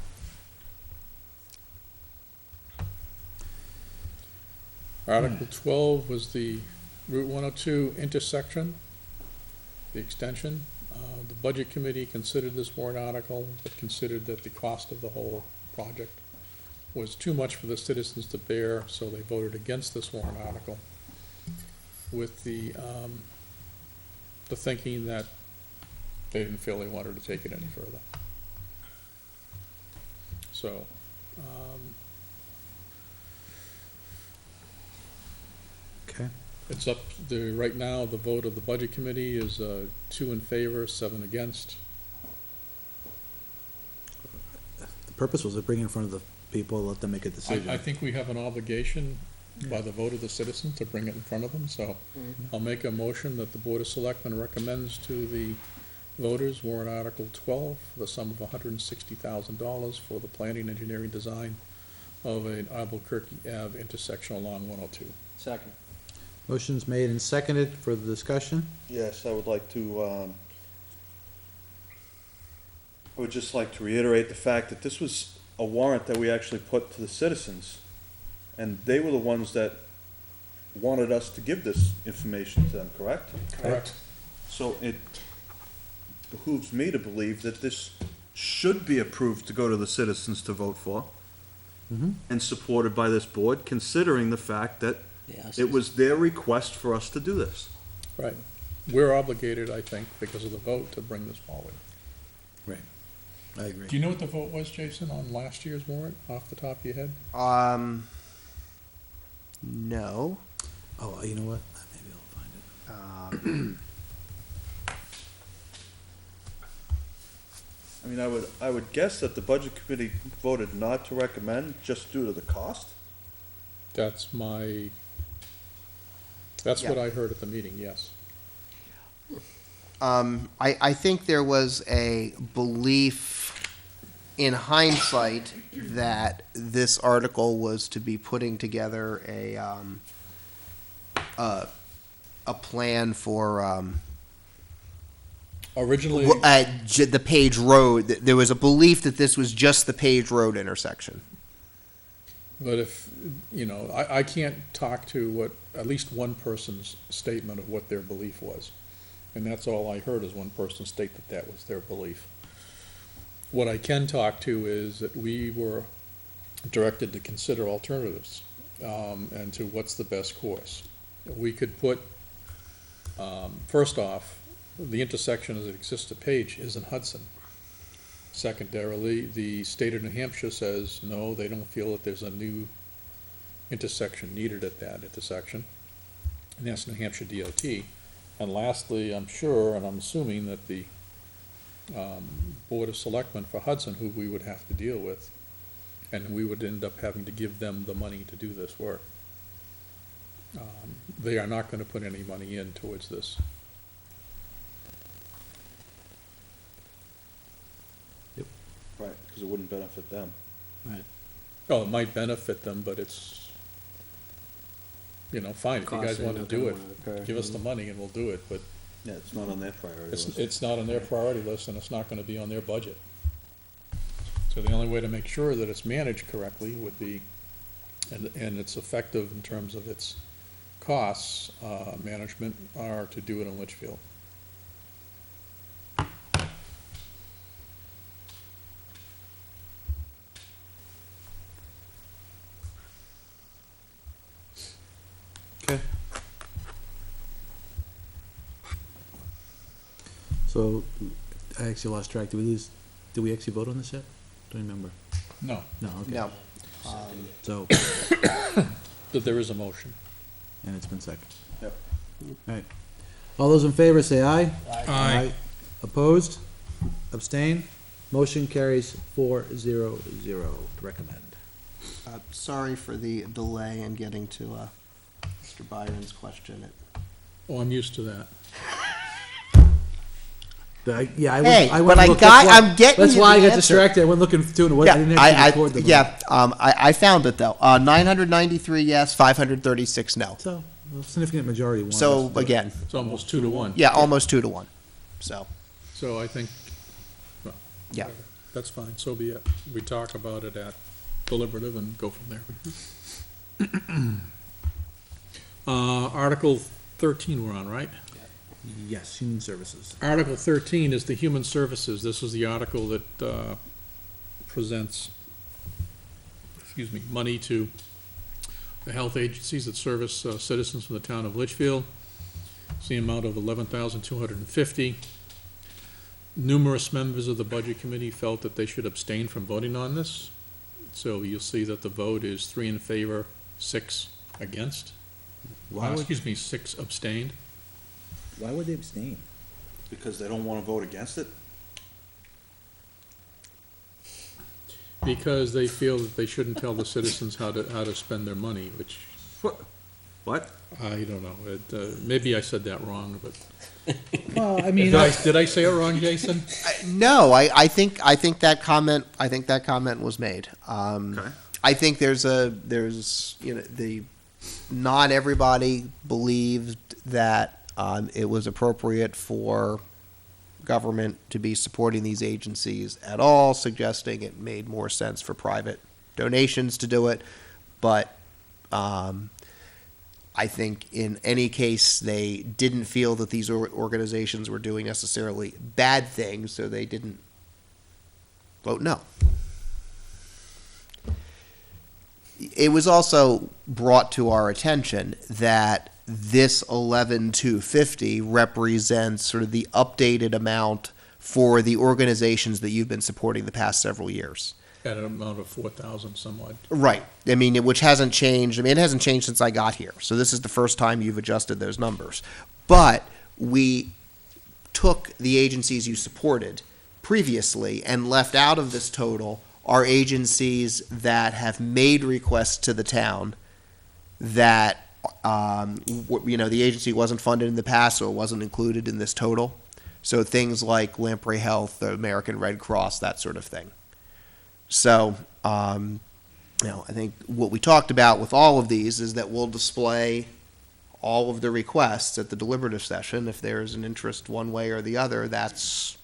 Article 12 was the Route 102 intersection, the extension. The Budget Committee considered this warrant article, but considered that the cost of the whole project was too much for the citizens to bear, so they voted against this warrant article with the thinking that they didn't feel they wanted to take it any further. So, Okay, it's up, right now, the vote of the Budget Committee is 2 in favor, 7 against. the purpose was to bring it in front of the people, let them make a decision. I think we have an obligation by the vote of the citizens to bring it in front of them, so I'll make a motion that the Board of Selectmen recommends to the voters warrant Article 12 for the sum of $160,000 for the planning, engineering, design of an Albuquerque Ave intersection along 102. Second. Motion's made and seconded for the discussion. Yes, I would like to, I would just like to reiterate the fact that this was a warrant that we actually put to the citizens. And they were the ones that wanted us to give this information to them, correct? Correct. So it behooves me to believe that this should be approved to go to the citizens to vote for and supported by this board, considering the fact that Yes. it was their request for us to do this. Right. We're obligated, I think, because of the vote, to bring this forward. I agree. Do you know what the vote was, Jason, on last year's warrant, off the top of your head? No. Oh, you know what? Maybe I'll find it. I mean, I would guess that the budget committee voted not to recommend just due to the cost. That's what I heard at the meeting, yes. I think there was a belief in hindsight that this article was to be putting together a plan for, Originally, the Page Road. There was a belief that this was just the Page Road intersection. but if, I can't talk to at least one person's statement of what their belief was. And that's all I heard, is one person state that that was their belief. What I can talk to is that we were directed to consider alternatives, and to what's the best course. We could put, first off, the intersection as it exists at Page is in Hudson. Secondarily, the state of New Hampshire says, no, they don't feel that there's a new intersection needed at that intersection. And that's New Hampshire DOT. And lastly, I'm sure, and I'm assuming that the Board of Selectmen for Hudson, who we would have to deal with, and we would end up having to give them the money to do this work. They are not going to put any money in towards this. Right, because it wouldn't benefit them. Oh, it might benefit them, but it's, fine, if you guys want to do it, give us the money and we'll do it, but Yeah, it's not on their priority list. it's not on their priority list, and it's not going to be on their budget. So the only way to make sure that it's managed correctly would be, and it's effective in terms of its costs, management, are to do it in Litchfield. Okay. So, I actually lost track. Did we actually vote on this yet? Don't remember. No, No, okay. No. So, that there is a motion. and it's been seconded. Yep. Alright. All those in favor say aye. Aye. Opposed? Abstain? Motion carries 4-0-0 to recommend. Sorry for the delay in getting to Mr. Byron's question. Oh, I'm used to that. Yeah, I Hey, went but I look- got- that's why- I'm getting That's you why I the got answer. distracted. I went looking through it. I didn't actually record them. I found it though. 993 yes, 536 no. So, a significant majority wanted us So to do it. again, It's almost 2-1. yeah, almost 2-1. So, So I think, yeah. that's fine, so be it. We talk about it at deliberative and go from there. Article 13 we're on, right? Yes, human services. Article 13 is the human services. This is the article that presents, money to the health agencies that service citizens from the town of Litchfield. It's the amount of $11,250. Numerous members of the Budget Committee felt that they should abstain from voting on this. So you'll see that the vote is 3 in favor, 6 against. Why would, 6 abstained. Why would they abstain? Because they don't wanna vote against it? Because they feel that they shouldn't tell the citizens how to spend their money, which, What? I don't know. Maybe I said that wrong, but, well, I mean, did I say it wrong, Jason? No, I think that comment was made. Okay. I think there's not everybody believed that it was appropriate for government to be supporting these agencies at all, suggesting it made more sense for private donations to do it. But I think in any case, they didn't feel that these organizations were doing necessarily bad things, so they didn't vote no. It was also brought to our attention that this 11,250 represents sort of the updated amount for the organizations that you've been supporting the past several years. At an amount of 4,000 somewhat. Right. I mean, which hasn't changed. I mean, it hasn't changed since I got here. So this is the first time you've adjusted those numbers. But we took the agencies you supported previously and left out of this total are agencies that have made requests to the town that, the agency wasn't funded in the past, so it wasn't included in this total. So things like Lamprey Health, the American Red Cross, that sort of thing. So, I think what we talked about with all of these is that we'll display all of the requests at the deliberative session. If there's an interest one way or the other, that's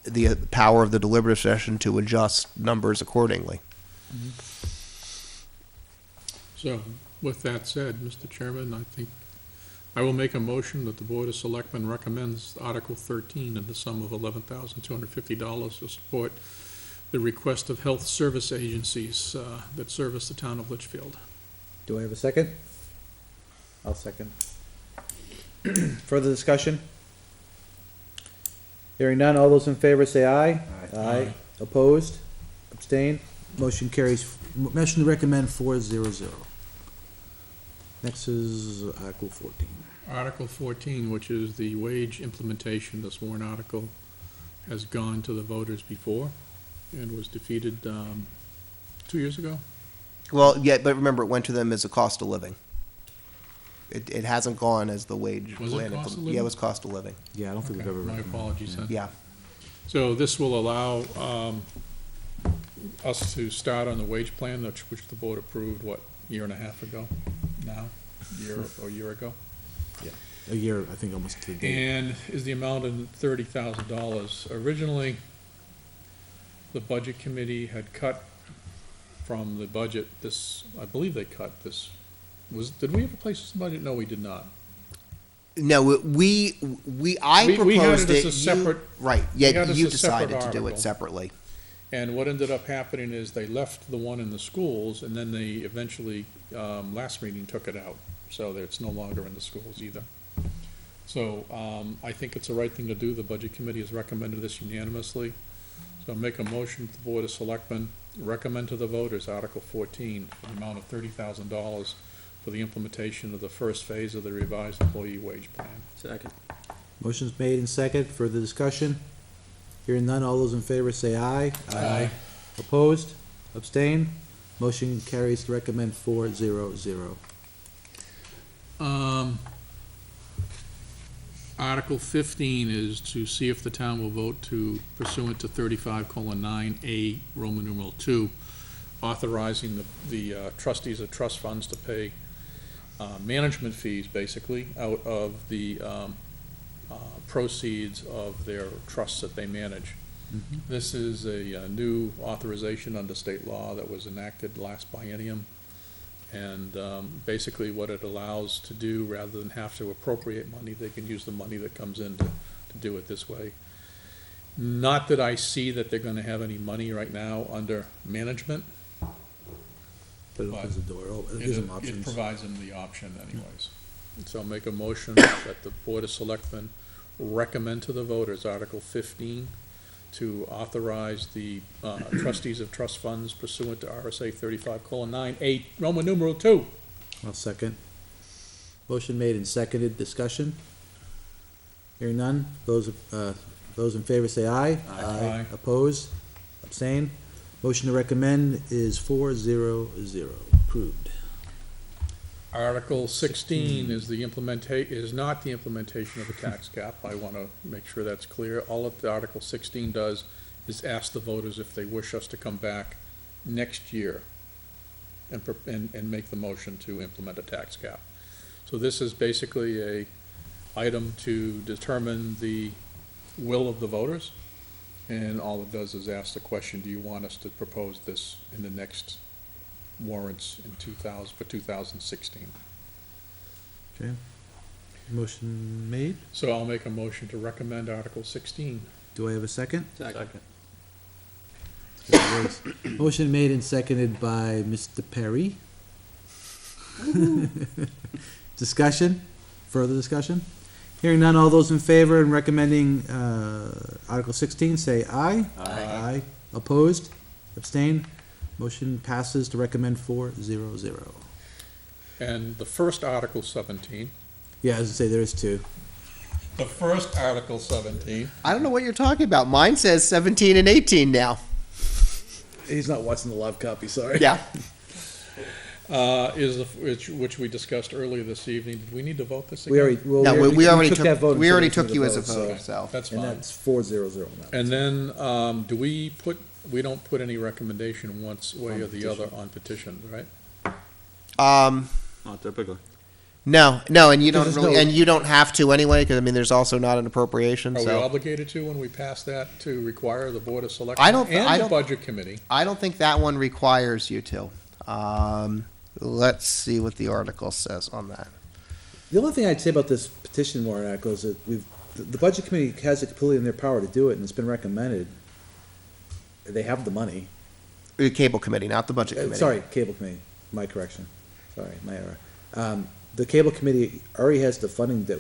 the power of the deliberative session to adjust numbers accordingly. So, with that said, Mr. Chairman, I think I will make a motion that the Board of Selectmen recommends Article 13 in the sum of $11,250 to support the request of health service agencies that service the town of Litchfield. do I have a second? I'll second. Further discussion? Hearing none, all those in favor say aye. Aye. Opposed? Abstained? Motion carries, motion to recommend 400. Next is Article 14. Article 14, which is the wage implementation, this warrant article has gone to the voters before and was defeated 2 years ago. Well, yeah, but remember, it went to them as a cost of living. It hasn't gone as the wage. Was it plan cost of Yeah, living? it was cost of living. Yeah, I don't think we've Okay, ever. my apologies then. Yeah. So this will allow us to start on the wage plan, which the board approved, year and a half ago now? Year ago? A year, I think, almost to the date. And is the amount of $30,000. Originally, the Budget Committee had cut from the budget I believe they cut this. Did we ever place this in the budget? No, we did not. No, I We had it proposed as it. a separate- Right, we had yet it you as a separate decided to do it article. separately. And what ended up happening is they left the one in the schools, and then they eventually, last meeting, took it out. So that it's no longer in the schools either. So, I think it's the right thing to do. The Budget Committee has recommended this unanimously. So make a motion to the Board of Selectmen, recommend to the voters Article 14, for the amount of $30,000 for the implementation of the first phase of the revised employee wage plan. Second. Motion's made and second, further discussion? Hearing none, all those in favor say aye. Aye. Opposed? Abstain? Motion carries to recommend 4-0-0. Article 15 is to see if the town will vote to pursuant to 35:9A, Roman numeral 2, authorizing the trustees of trust funds to pay management fees, basically, out of the proceeds of their trusts that they manage. This is a new authorization under state law that was enacted last biennium. And basically what it allows to do, rather than have to appropriate money, they can use the money that comes in to do it this way. Not that I see that they're gonna have any money right now under management. But it opens the door, it gives them It options. provides them the option anyways. So I'll make a motion that the Board of Selectmen recommend to the voters Article 15 to authorize the trustees of trust funds pursuant to RSA 35:9A, Roman numeral 2. I'll second. Motion made and seconded, discussion? Hearing none, those in favor say aye. Aye. Opposed? Abstain? Motion to recommend is 4-0-0, approved. Article 16 is is not the implementation of a tax cap. I want to make sure that's clear. All that Article 16 does is ask the voters if they wish us to come back next year and make the motion to implement a tax cap. So this is basically a item to determine the will of the voters, and all it does is ask the question, do you want us to propose this in the next warrants in 2016? Okay. Motion made. So I'll make a motion to recommend Article 16. Do I have a second? Second. Motion made and seconded by Mr. Perry. Discussion? Further discussion? Hearing none, all those in favor and recommending Article 16, say aye. Aye. Opposed? Abstained? Motion passes to recommend 4-0-0. And the first Article 17, Yeah, as I say, there is two. the first Article 17, I don't know what you're talking about. Mine says 17 and 18 now. He's not watching the live copy, sorry. Yeah. is which we discussed earlier this evening. Did we need to vote this again? We already, well, No, we already took that vote. took, we and already took it took to you the as a vote, vote, so. That's And fine. that's 4-0-0 now. And then, do we don't put any recommendation one way On or the other on petitions, right? Not typically. No, and you don't Because really, there's no- and you don't have to anyway, because I mean, there's also not an appropriation, Are we so. obligated to when we pass that to require the Board of I Selectmen don't- I and the don't- Budget Committee? I don't think that one requires you to. Let's see what the article says on that. The only thing I'd say about this petition warrant article is that the budget committee has it completely in their power to do it, and it's been recommended. They have the money. The cable committee, not the budget committee. Sorry, cable committee, my correction. Sorry, my error. The cable committee already has the funding that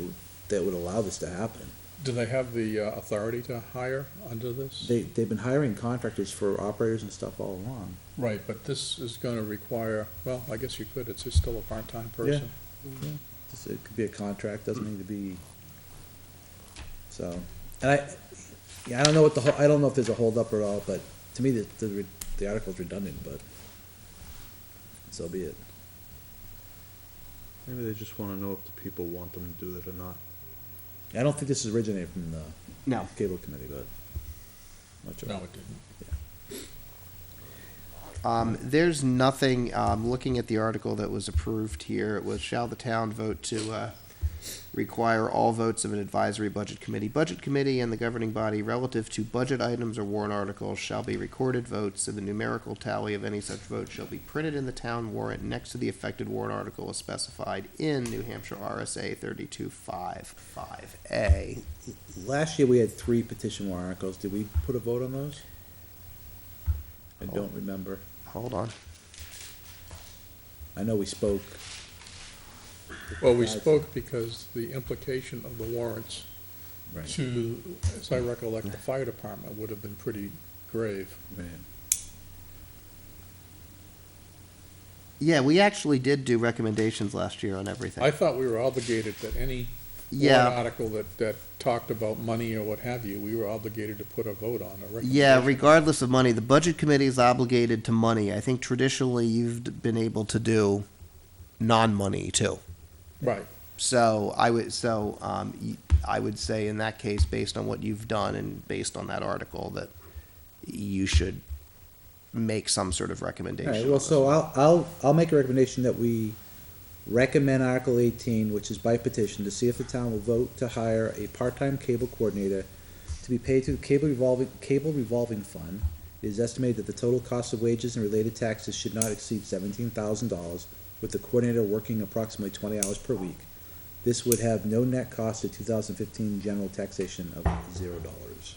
would allow this to happen. Do they have the authority to hire under this? They've been hiring contractors for operators and stuff all along. Right, but this is gonna require, well, I guess you could, it's just still a part-time person. It could be a contract, doesn't need to be, so, and I don't know what I don't know if there's a holdup or all, but to me, the article's redundant, but so be it. Maybe they just want to know if the people want them to do that or not. I don't think this is originated from the No. cable committee, but. not sure. No, it didn't. There's nothing, looking at the article that was approved here, it was, shall the town vote to, require all votes of an advisory budget committee and the governing body relative to budget items or warrant articles shall be recorded votes, and the numerical tally of any such vote shall be printed in the town warrant next to the affected warrant article as specified in New Hampshire RSA 3255A. Last year, we had 3 petition warrant articles. Did we put a vote on those? I don't remember. Hold on. I know we spoke. Well, we spoke because the implication of the warrants Right. to, as I recollect, the fire department would have been pretty grave. Right. Yeah, we actually did do recommendations last year on everything. I thought we were obligated that any Yeah. article that talked about money or what have you, we were obligated to put a vote on, a recommendation. Yeah, regardless of money, the budget committee is obligated to money. I think traditionally you've been able to do non-money too. Right. So I would say in that case, based on what you've done and based on that article, that you should make some sort of All recommendation. right, on well, this so one. I'll make a recommendation that we recommend Article 18, which is by petition, to see if the town will vote to hire a part-time cable coordinator to be paid to the cable revolving fund. It is estimated that the total cost of wages and related taxes should not exceed $17,000, with the coordinator working approximately 20 hours per week. This would have no net cost to 2015 general taxation of $0.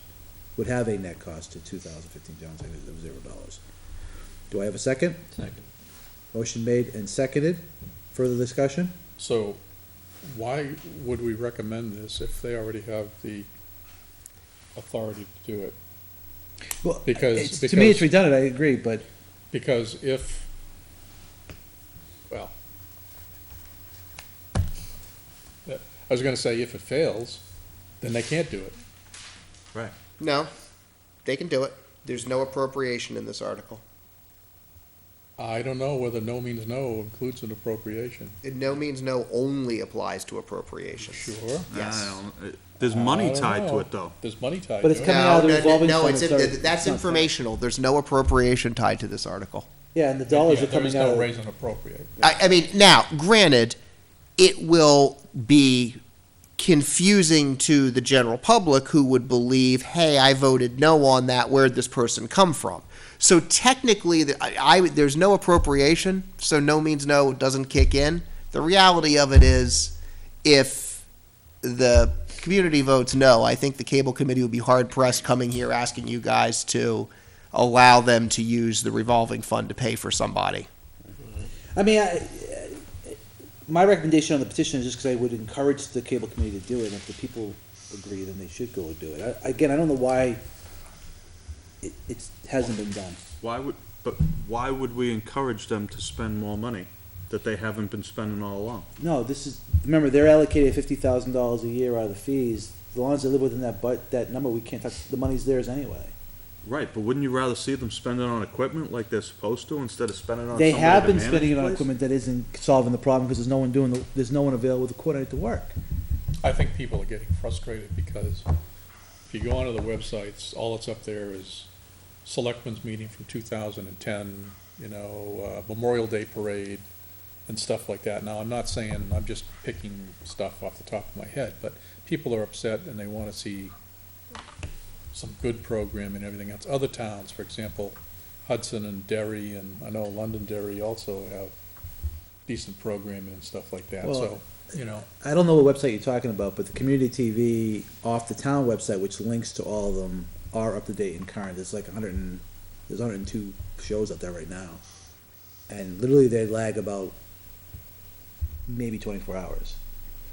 Would have a net cost to 2015 general taxation of $0. Do I have a second? Second. Motion made and seconded. Further discussion? So why would we recommend this if they already have the authority to do it? Well, Because- to me, it's because- redundant, I agree, but Because if, well, I was gonna say if it fails, then they can't do it. No, they can do it. There's no appropriation in this article. I don't know whether no means no includes an appropriation. No means no only applies to appropriation. Sure. Yes. There's money I don't tied to know. it, though. There's money tied But to it's it. coming out of the revolving No, fund, it's, it's already- that's it's not informational. There's no appropriation tied to this article. yeah, and the dollars Yeah, are coming There out is of. no raise and appropriate. I mean, now, granted, it will be confusing to the general public who would believe, hey, I voted no on that, where'd this person come from? So technically, there's no appropriation, so no means no doesn't kick in. The reality of it is, if the community votes no, I think the cable committee would be hard pressed coming here asking you guys to allow them to use the revolving fund to pay for somebody. I mean, my recommendation on the petition is just because I would encourage the cable committee to do it, and if the people agree, then they should go and do it. Again, I don't know why it hasn't been done. Why would we encourage them to spend more money that they haven't been spending all along? No, remember, they're allocated $50,000 a year out of the fees. As long as they live within that number, we can't touch, the money's theirs anyway. Right, but wouldn't you rather see them spend it on equipment like they're supposed to instead of spending it on They somebody have to been manage spending it the on place? equipment that isn't solving the problem, because there's no one available to coordinate the work. I think people are getting frustrated because if you go onto the websites, all that's up there is Selectmen's meeting from 2010, Memorial Day parade and stuff like that. Now, I'm not saying, I'm just picking stuff off the top of my head, but people are upset and they want to see some good programming and everything else. Other towns, for example, Hudson and Derry, and I know Londonderry also have decent programming and stuff like that, Well, so, I don't know what website you're talking about, but the community TV off the town website, which links to all of them, are up to date and current. There's like there's 102 shows up there right now. And literally they lag about maybe 24 hours.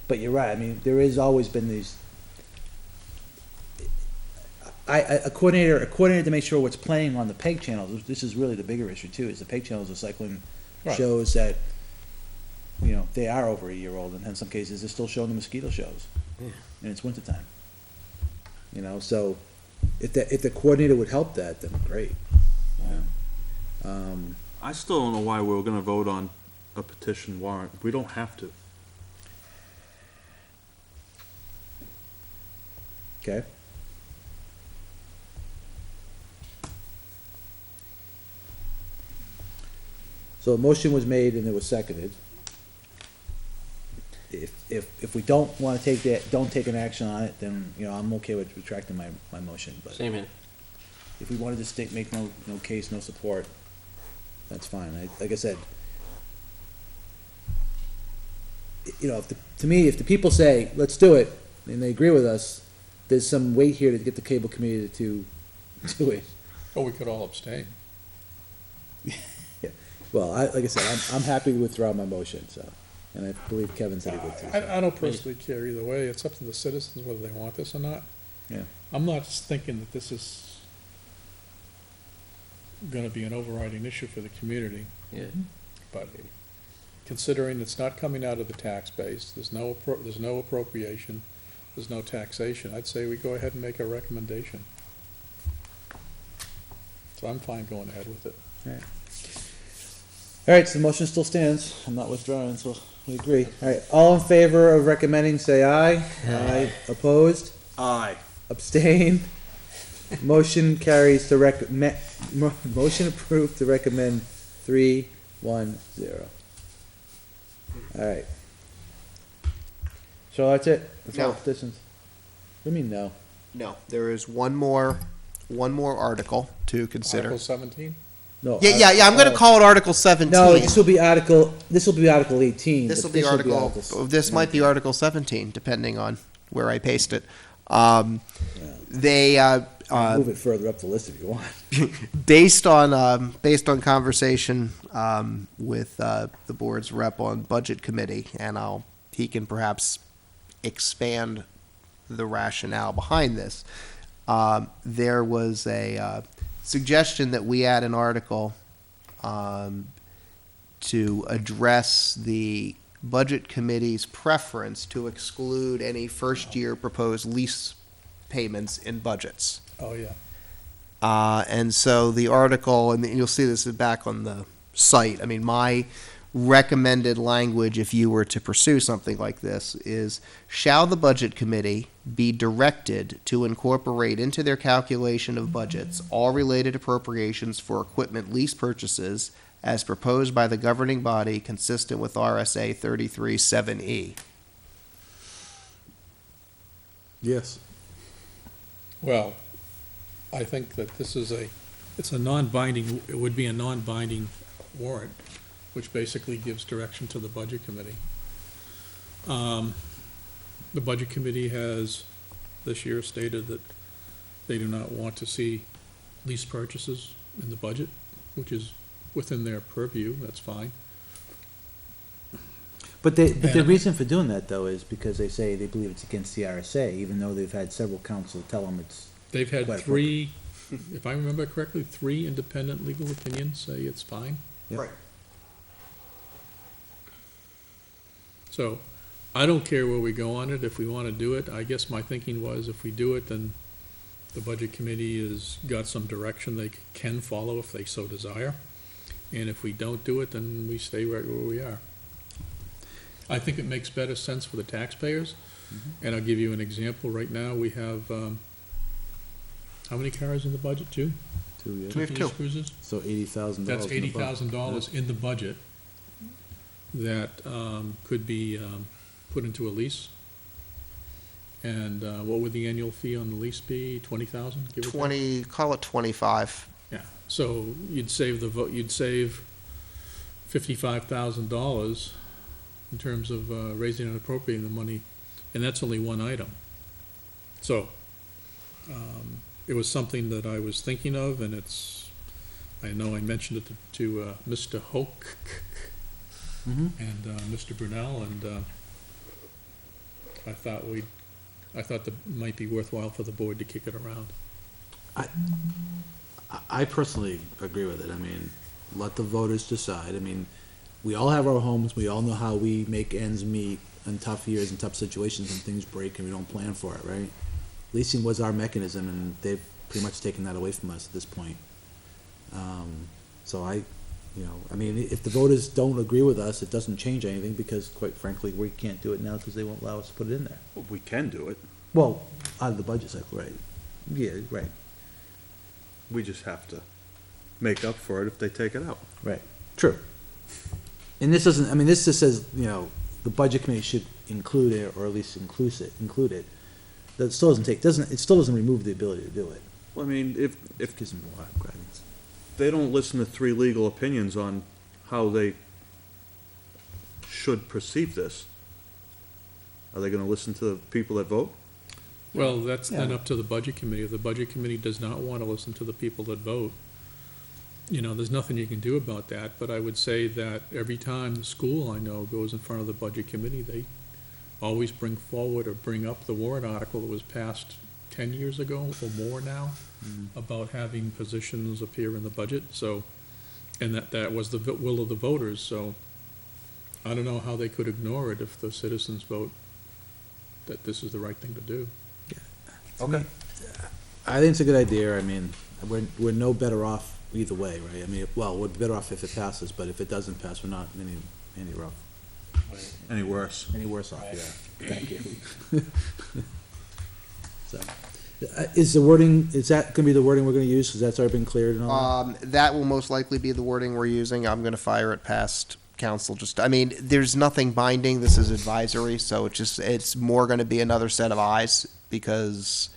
But you're right, I mean, there has always been these, a coordinator to make sure what's playing on the PEG channels, this is really the bigger issue too, is the PEG channels are cycling Right. shows that, they are over a year old, and in some cases, they're still showing the mosquito shows. And it's wintertime. So if the coordinator would help that, then great. I still don't know why we're gonna vote on a petition warrant. We don't have to. Okay? So a motion was made and it was seconded. If we don't wanna take that, don't take an action on it, then, I'm okay with retracting my motion, but Same here. if we wanted to state, make no case, no support, that's fine. Like I said, to me, if the people say, let's do it, and they agree with us, there's some weight here to get the cable community to do it. or we could all abstain. Well, like I said, I'm happy to withdraw my motion, so, and I believe Kevin said he would too. so. I don't personally care either way, it's up to the citizens whether they want this or not. Yeah. I'm not thinking that this is gonna be an overriding issue for the community, Yeah. but considering it's not coming out of the tax base, there's no appropriation, there's no taxation, I'd say we go ahead and make a recommendation. So I'm fine going ahead with it. All right, so the motion still stands. I'm not withdrawing, so we agree. All right, all in favor of recommending, say aye. Aye. Opposed? Aye. Abstain? Motion carries to motion approved to recommend 3-1-0. All right. So that's it? That's all No. the petitions? What do you mean, no? No, there is one more article to consider. Article 17? No. Yeah, I'm gonna call it Article 17. No, this will be Article 18. This but will be Article, this might be 19. Article 17, depending on where I paste it. They, Move it further up the list if you want. based on conversation, with, the board's rep on Budget Committee, and he can perhaps expand the rationale behind this. There was a, suggestion that we add an article, to address the Budget Committee's preference to exclude any first-year proposed lease payments in budgets. Oh, yeah. And so the article, and you'll see this is back on the site, I mean, my recommended language, if you were to pursue something like this, is, shall the Budget Committee be directed to incorporate into their calculation of budgets all related appropriations for equipment lease purchases as proposed by the governing body consistent with RSA 33-7E. Yes. Well, I think that this is it's a non-binding, it would be a non-binding warrant, which basically gives direction to the Budget Committee. The Budget Committee has this year stated that they do not want to see lease purchases in the budget, which is within their purview, that's fine. But the And- reason for doing that, though, is because they say they believe it's against the RSA, even though they've had several council tell them it's. They've had Quite three, if I remember correctly, 3 independent legal opinions say it's fine. Yep. Right. So, I don't care where we go on it, if we want to do it. I guess my thinking was if we do it, then the Budget Committee has got some direction they can follow if they so desire. And if we don't do it, then we stay right where we are. I think it makes better sense for the taxpayers. And I'll give you an example. Right now, we have, how many cars in the budget? 2? 2 years. We have police 2. cruisers? So $80,000. That's $80,000 in the budget that could be put into a lease. And what would the annual fee on the lease be? 20,000, give or take? Call it 25. Yeah, so you'd save you'd save $55,000 in terms of raising and appropriating the money, and that's only one item. So, it was something that I was thinking of, and I know I mentioned it to Mr. Hoke Mhm. and Mr. Brunel, and I thought that might be worthwhile for the board to kick it around. I personally agree with it. I mean, let the voters decide. I mean, we all have our homes. We all know how we make ends meet in tough years and tough situations when things break and we don't plan for it, right? Leasing was our mechanism, and they've pretty much taken that away from us at this point. So I mean, if the voters don't agree with us, it doesn't change anything because, quite frankly, we can't do it now because they won't allow us to put it in there. Well, we can do it. Well, out of the budget cycle, right? Yeah, right, We just have to make up for it if they take it out. right. True. And this doesn't, I mean, this just says, the budget committee should include it, or at least include it. That still it still doesn't remove the ability to do it. Well, I mean, if It gives them more guidance. they don't listen to 3 legal opinions on how they should perceive this, are they gonna listen to the people that vote? Well, that's then Yeah. up to the Budget Committee. If the Budget Committee does not want to listen to the people that vote, there's nothing you can do about that, but I would say that every time the school I know goes in front of the Budget Committee, they always bring forward or bring up the warrant article that was passed 10 years ago or more now about having positions appear in the budget, so, and that was the will of the voters, so I don't know how they could ignore it if the citizens vote that this is the right thing to do. Okay. I think it's a good idea. I mean, we're no better off either way, right? I mean, well, we're better off if it passes, but if it doesn't pass, we're not any rough, Any worse? any worse off, yeah. Thank you. So, is that gonna be the wording we're gonna use, because that's already been cleared and all that? That will most likely be the wording we're using. I'm gonna fire it past council, I mean, there's nothing binding, this is advisory, so it's more gonna be another set of eyes, because,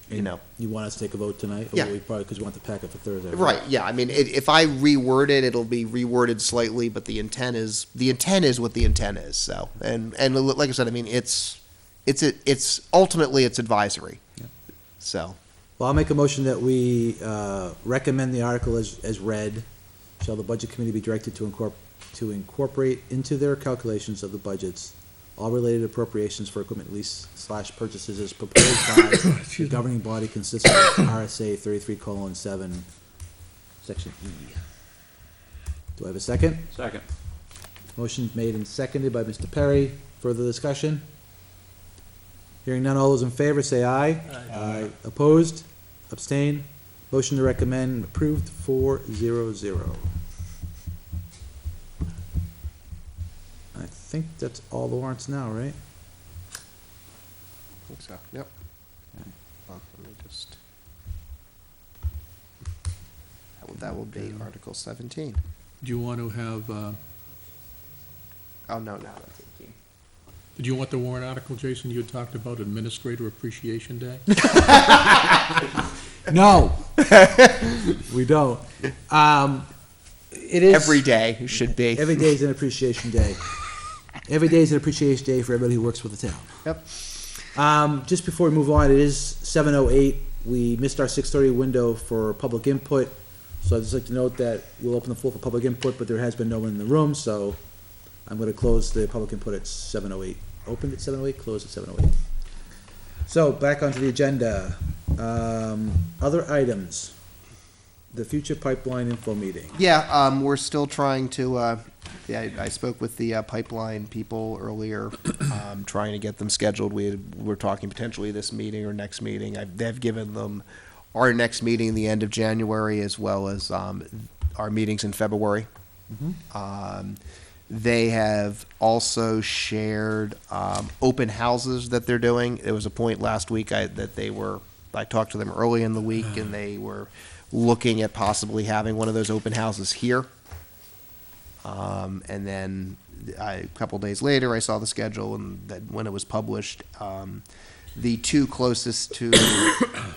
you know. You want us to take a vote tonight? Or Yeah. we probably, because we want the packet for Thursday. Right, yeah, I mean, if I reword it, it'll be reworded slightly, but the intent is what the intent is, so, and like I said, I mean, it's ultimately, it's advisory. Yeah. So, Well, I'll make a motion that we recommend the article as read. Shall the budget committee be directed to incorporate into their calculations of the budgets all related appropriations for equipment lease / purchases as proposed by the governing body consisting of RSA 33:7, section E. Do I have a second? Second. Motion made and seconded by Mr. Perry. Further discussion? Hearing none, all those in favor say aye. Aye. Opposed? Abstain? Motion to recommend approved 4-0-0. I think that's all the warrants now, right? I think so, yep. Well, let me just. That will be Article 17. Do you want to have, Oh, no, that's 18. did you want the warrant article, Jason, you had talked about Administrator Appreciation Day? No. We don't. It is. Every day should be. Every day is an appreciation day. Every day is an appreciation day for everybody who works for the town. Yep. Just before we move on, it is 7:08. We missed our 6:30 window for public input. So I'd just like to note that we'll open the floor for public input, but there has been no one in the room, so I'm gonna close the public input at 7:08. Opened at 7:08, closed at 7:08. So, back onto the agenda. Other items. The future pipeline info meeting. Yeah, we're still trying to, I spoke with the pipeline people earlier, trying to get them scheduled. We're talking potentially this meeting or next meeting. They've given them our next meeting the end of January, as well as our meetings in February. They have also shared open houses that they're doing. There was a point last week I talked to them early in the week, and they were looking at possibly having one of those open houses here. And then a couple days later, I saw the schedule, and that when it was published, the two closest to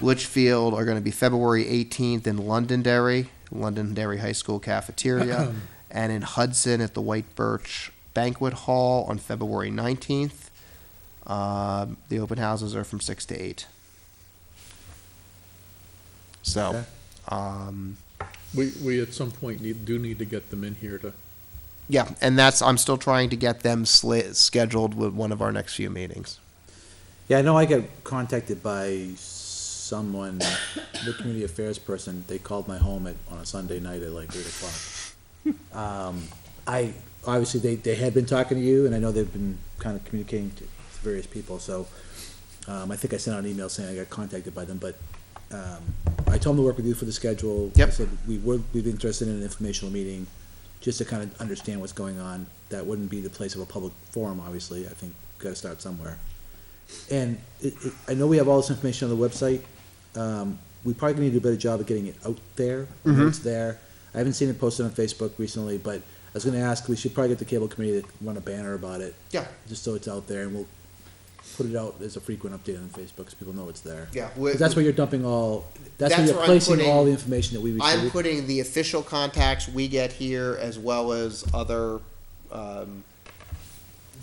Litchfield are going to be February 18th in Londonderry High School cafeteria, and in Hudson at the White Birch Banquet Hall on February 19th. The open houses are from 6 to 8. So, We at some point do need to get them in here to, yeah, and I'm still trying to get them scheduled with one of our next few meetings. Yeah, I know I got contacted by someone, the community affairs person. They called my home on a Sunday night at like 8 o'clock. Obviously, they had been talking to you, and I know they've been kind of communicating to various people, so I think I sent out an email saying I got contacted by them, but I told them to work with you for the schedule. Yep. I said we'd be interested in an informational meeting, just to kind of understand what's going on. That wouldn't be the place of a public forum, obviously. I think we've got to start somewhere. And I know we have all this information on the website. We probably need to do a better job of getting it out there. I know it's there. I haven't seen it posted on Facebook recently, but I was going to ask, we should probably get the cable committee to run a banner about it. Yeah. Just so it's out there, and we'll put it out as a frequent update on Facebook, so people know it's there. Yeah. 'Cause that's where you're dumping all, that's where That's you're where I'm placing putting- all the information that we receive. I'm putting the official contacts we get here, as well as other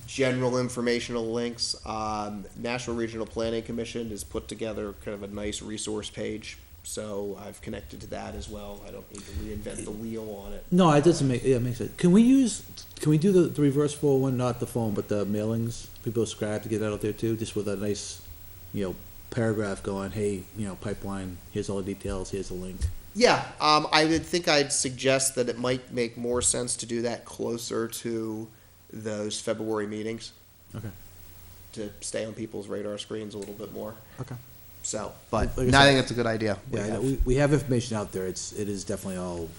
general informational links. National Regional Planning Commission has put together kind of a nice resource page, so I've connected to that as well. I don't need to reinvent the wheel on it. No, it doesn't make, yeah, it makes sense. Can we do the reverse 401, not the phone, but the mailings? People subscribe to get that out there too, just with a nice, paragraph going, hey, pipeline, here's all the details, here's the link. Yeah, I would think I'd suggest that it might make more sense to do that closer to those February meetings Okay, to stay on people's radar screens a little bit more. okay. So, but Like I no, I said- think that's a good idea. Yeah, we have information out there. It is definitely all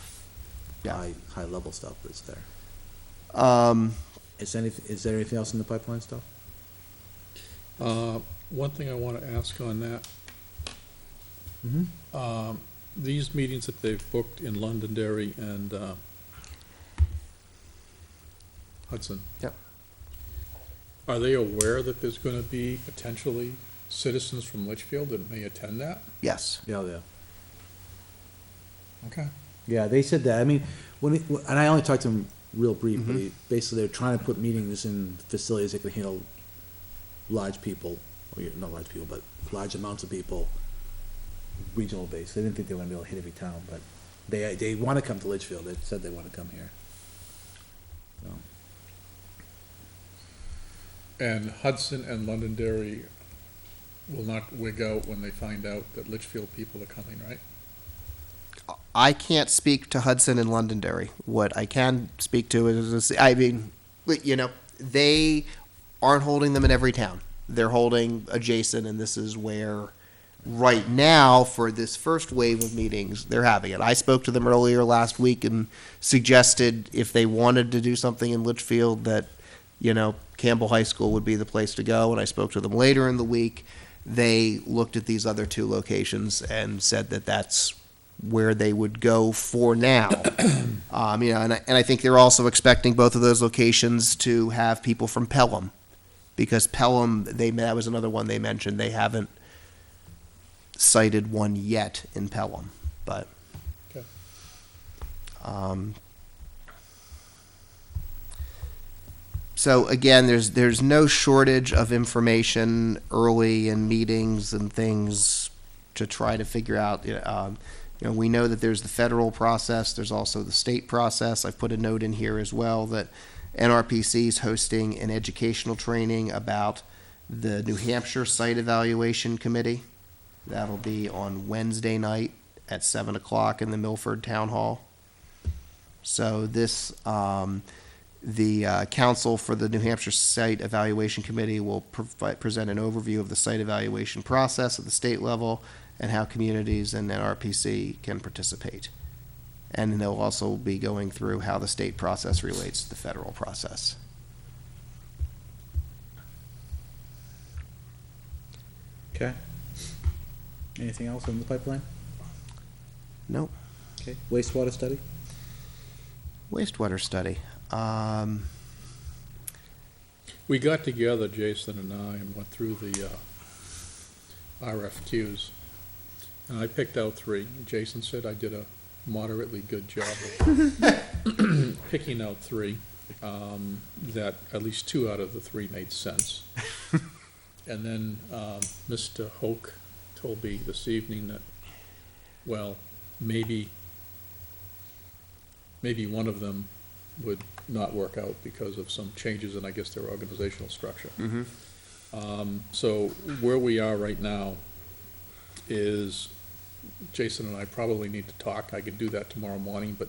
Yeah. high level stuff that's there. Um, Is there anything else in the pipeline stuff? One thing I want to ask on that, Mm-hmm. these meetings that they've booked in Londonderry and Hudson. Yep. Are they aware that there's going to be potentially citizens from Litchfield that may attend that? yes. Yeah, yeah. Okay. Yeah, they said that. I mean, and I only talked to them real brief, but basically they're trying to put meetings in facilities that can handle large people, or not large people, but large amounts of people, regional based. They didn't think they were gonna be able to hit every town, but they want to come to Litchfield. They said they want to come here. So, And Hudson and Londonderry will not wig out when they find out that Litchfield people are coming, right? I can't speak to Hudson and Londonderry. What I can speak to is, I mean, you know, they aren't holding them in every town. They're holding adjacent, and this is where, right now, for this first wave of meetings, they're having it. I spoke to them earlier last week and suggested if they wanted to do something in Litchfield that, you know, Campbell High School would be the place to go. And I spoke to them later in the week. They looked at these other two locations and said that that's where they would go for now. You know, and I think they're also expecting both of those locations to have people from Pelham, because Pelham, that was another one they mentioned. They haven't cited one yet in Pelham, but. Okay. So again, there's no shortage of information early in meetings and things to try to figure out. You know, we know that there's the federal process. There's also the state process. I've put a note in here as well that NRPC is hosting an educational training about the New Hampshire Site Evaluation Committee. That'll be on Wednesday night at 7 o'clock in the Milford Town Hall. So this, the council for the New Hampshire Site Evaluation Committee will present an overview of the site evaluation process at the state level and how communities and NRPC can participate. And they'll also be going through how the state process relates to the federal process. okay. Anything else in the pipeline? Nope. Okay. Wastewater study? Wastewater study. We got together, Jason and I, and went through the RFQs. And I picked out 3. Jason said I did a moderately good job of picking out 3, that at least 2 out of the 3 made sense. And then Mr. Hoke told me this evening that, well, maybe one of them would not work out because of some changes in, I guess, their organizational structure. So where we are right now is Jason and I probably need to talk. I could do that tomorrow morning, but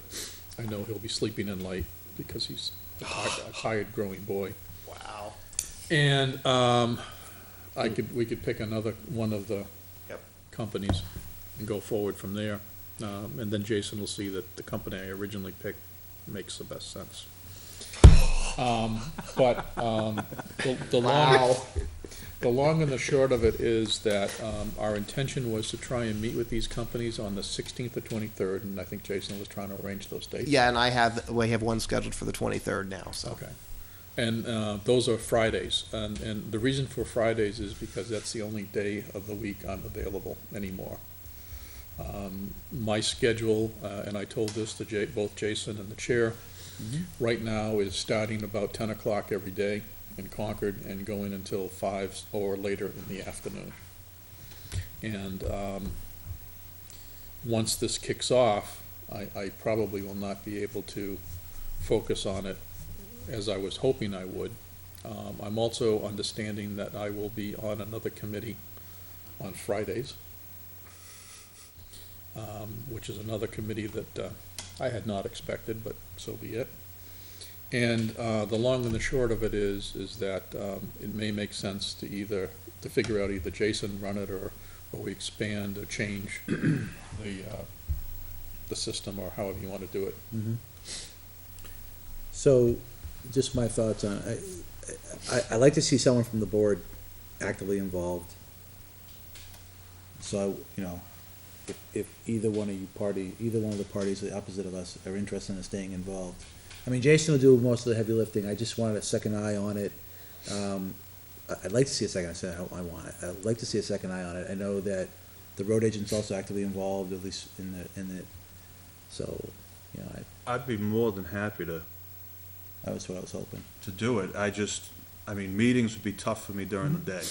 I know he'll be sleeping in late because he's a tired growing boy. Wow. And we could pick another one of the companies and go forward from there. And then Jason will see that the company I originally picked makes the best sense. But the long and the short of it is that our intention was to try and meet with these companies on the 16th or 23rd, and I think Jason was trying to arrange those dates. Yeah, and we have one scheduled for the 23rd now, so. Okay. And those are Fridays, and the reason for Fridays is because that's the only day of the week I'm available anymore. My schedule, and I told this to both Jason and the chair, right now is starting about 10 o'clock every day in Concord and going until 5 or later in the afternoon. And once this kicks off, I probably will not be able to focus on it as I was hoping I would. I'm also understanding that I will be on another committee on Fridays, which is another committee that I had not expected, but so be it. And the long and the short of it is that it may make sense to figure out either Jason run it, or we expand or change the system, or however you want to do it. So, just my thoughts on it. I like to see someone from the board actively involved. So, if either one of the parties the opposite of us are interested in staying involved. I mean, Jason will do most of the heavy lifting. I just wanted a second eye on it. I'd like to see a second, I'd like to see a second eye on it. I know that the road agent's also actively involved, at least in it. So, I'd be more than happy that was what I was hoping. to do it. I mean, meetings would be tough for me during the day.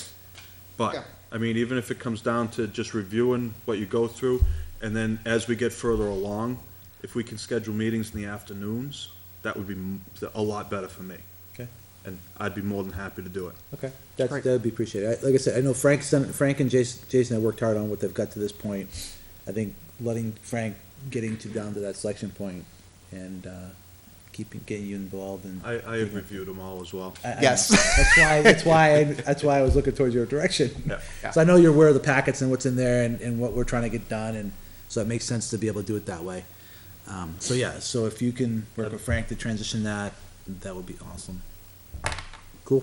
But, Yeah. I mean, even if it comes down to just reviewing what you go through, and then as we get further along, if we can schedule meetings in the afternoons, that would be a lot better for me. Okay. And I'd be more than happy to do it. Okay, Great. that'd be appreciated. Like I said, I know Frank and Jason have worked hard on what they've got to this point. I think letting Frank down to that selection point and, getting you involved and. I have reviewed them all as well. I know. Yes. That's why I was looking towards your direction. Yeah. So I know you're aware of the packets and what's in there and what we're trying to get done, and so it makes sense to be able to do it that way. So if you can work with Frank to transition that would be awesome. Cool.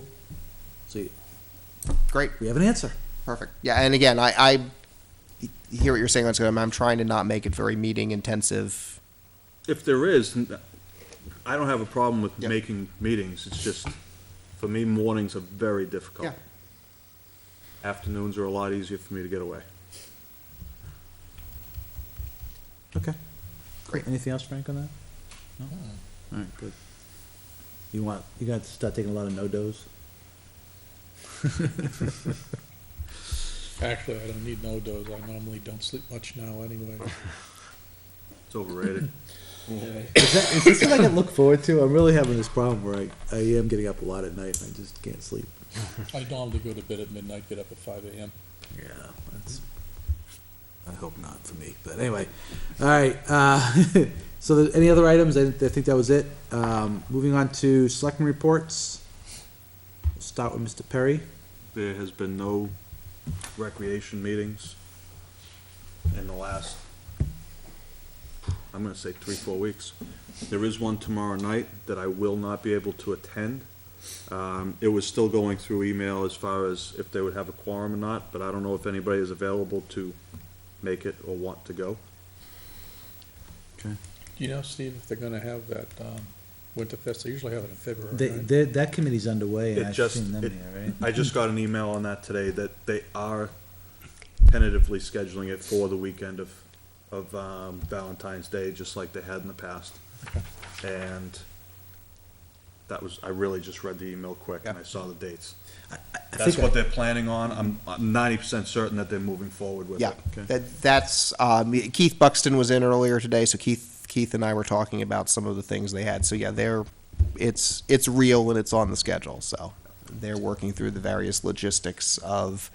So Great. we have an answer. Perfect. Yeah, and again, I hear what you're saying, I'm trying to not make it very meeting intensive. If there is, I don't have a problem with Yep. making meetings. It's just, for me, mornings are very difficult. Yeah. Afternoons are a lot easier for me to get away. Okay. Great. Anything else, Frank, on that? No? All right, good. You got to start taking a lot of no-dos? Actually, I don't need no dose. I normally don't sleep much now anyway. It's overrated. Is this what I can look forward to? I'm really having this problem where I am getting up a lot at night and I just can't sleep. I normally go to bed at midnight, get up at 5 a.m. Yeah, I hope not for me, but anyway. All right, so any other items? I think that was it. Moving on to selectmen reports. We'll start with Mr. Perry. There has been no recreation meetings in the last, I'm gonna say 3-4 weeks. There is one tomorrow night that I will not be able to attend. It was still going through email as far as if they would have a quorum or not, but I don't know if anybody is available to make it or want to go. Okay. Do you know, Steve, if they're gonna have that Winterfest? They usually have it in February, right? That committee's underway and It I've just- seen them it- there, right? I just got an email on that today that they are tentatively scheduling it for the weekend of Valentine's Day, just like they had in the past. And that was, I really just read the email quick and I saw the dates. I That's think what they're planning on. I'm 90% certain that they're moving forward with Yeah, it. Okay. that's, Keith Buxton was in earlier today, so Keith and I were talking about some of the things they had. So yeah, it's real and it's on the schedule, so they're working through the various logistics of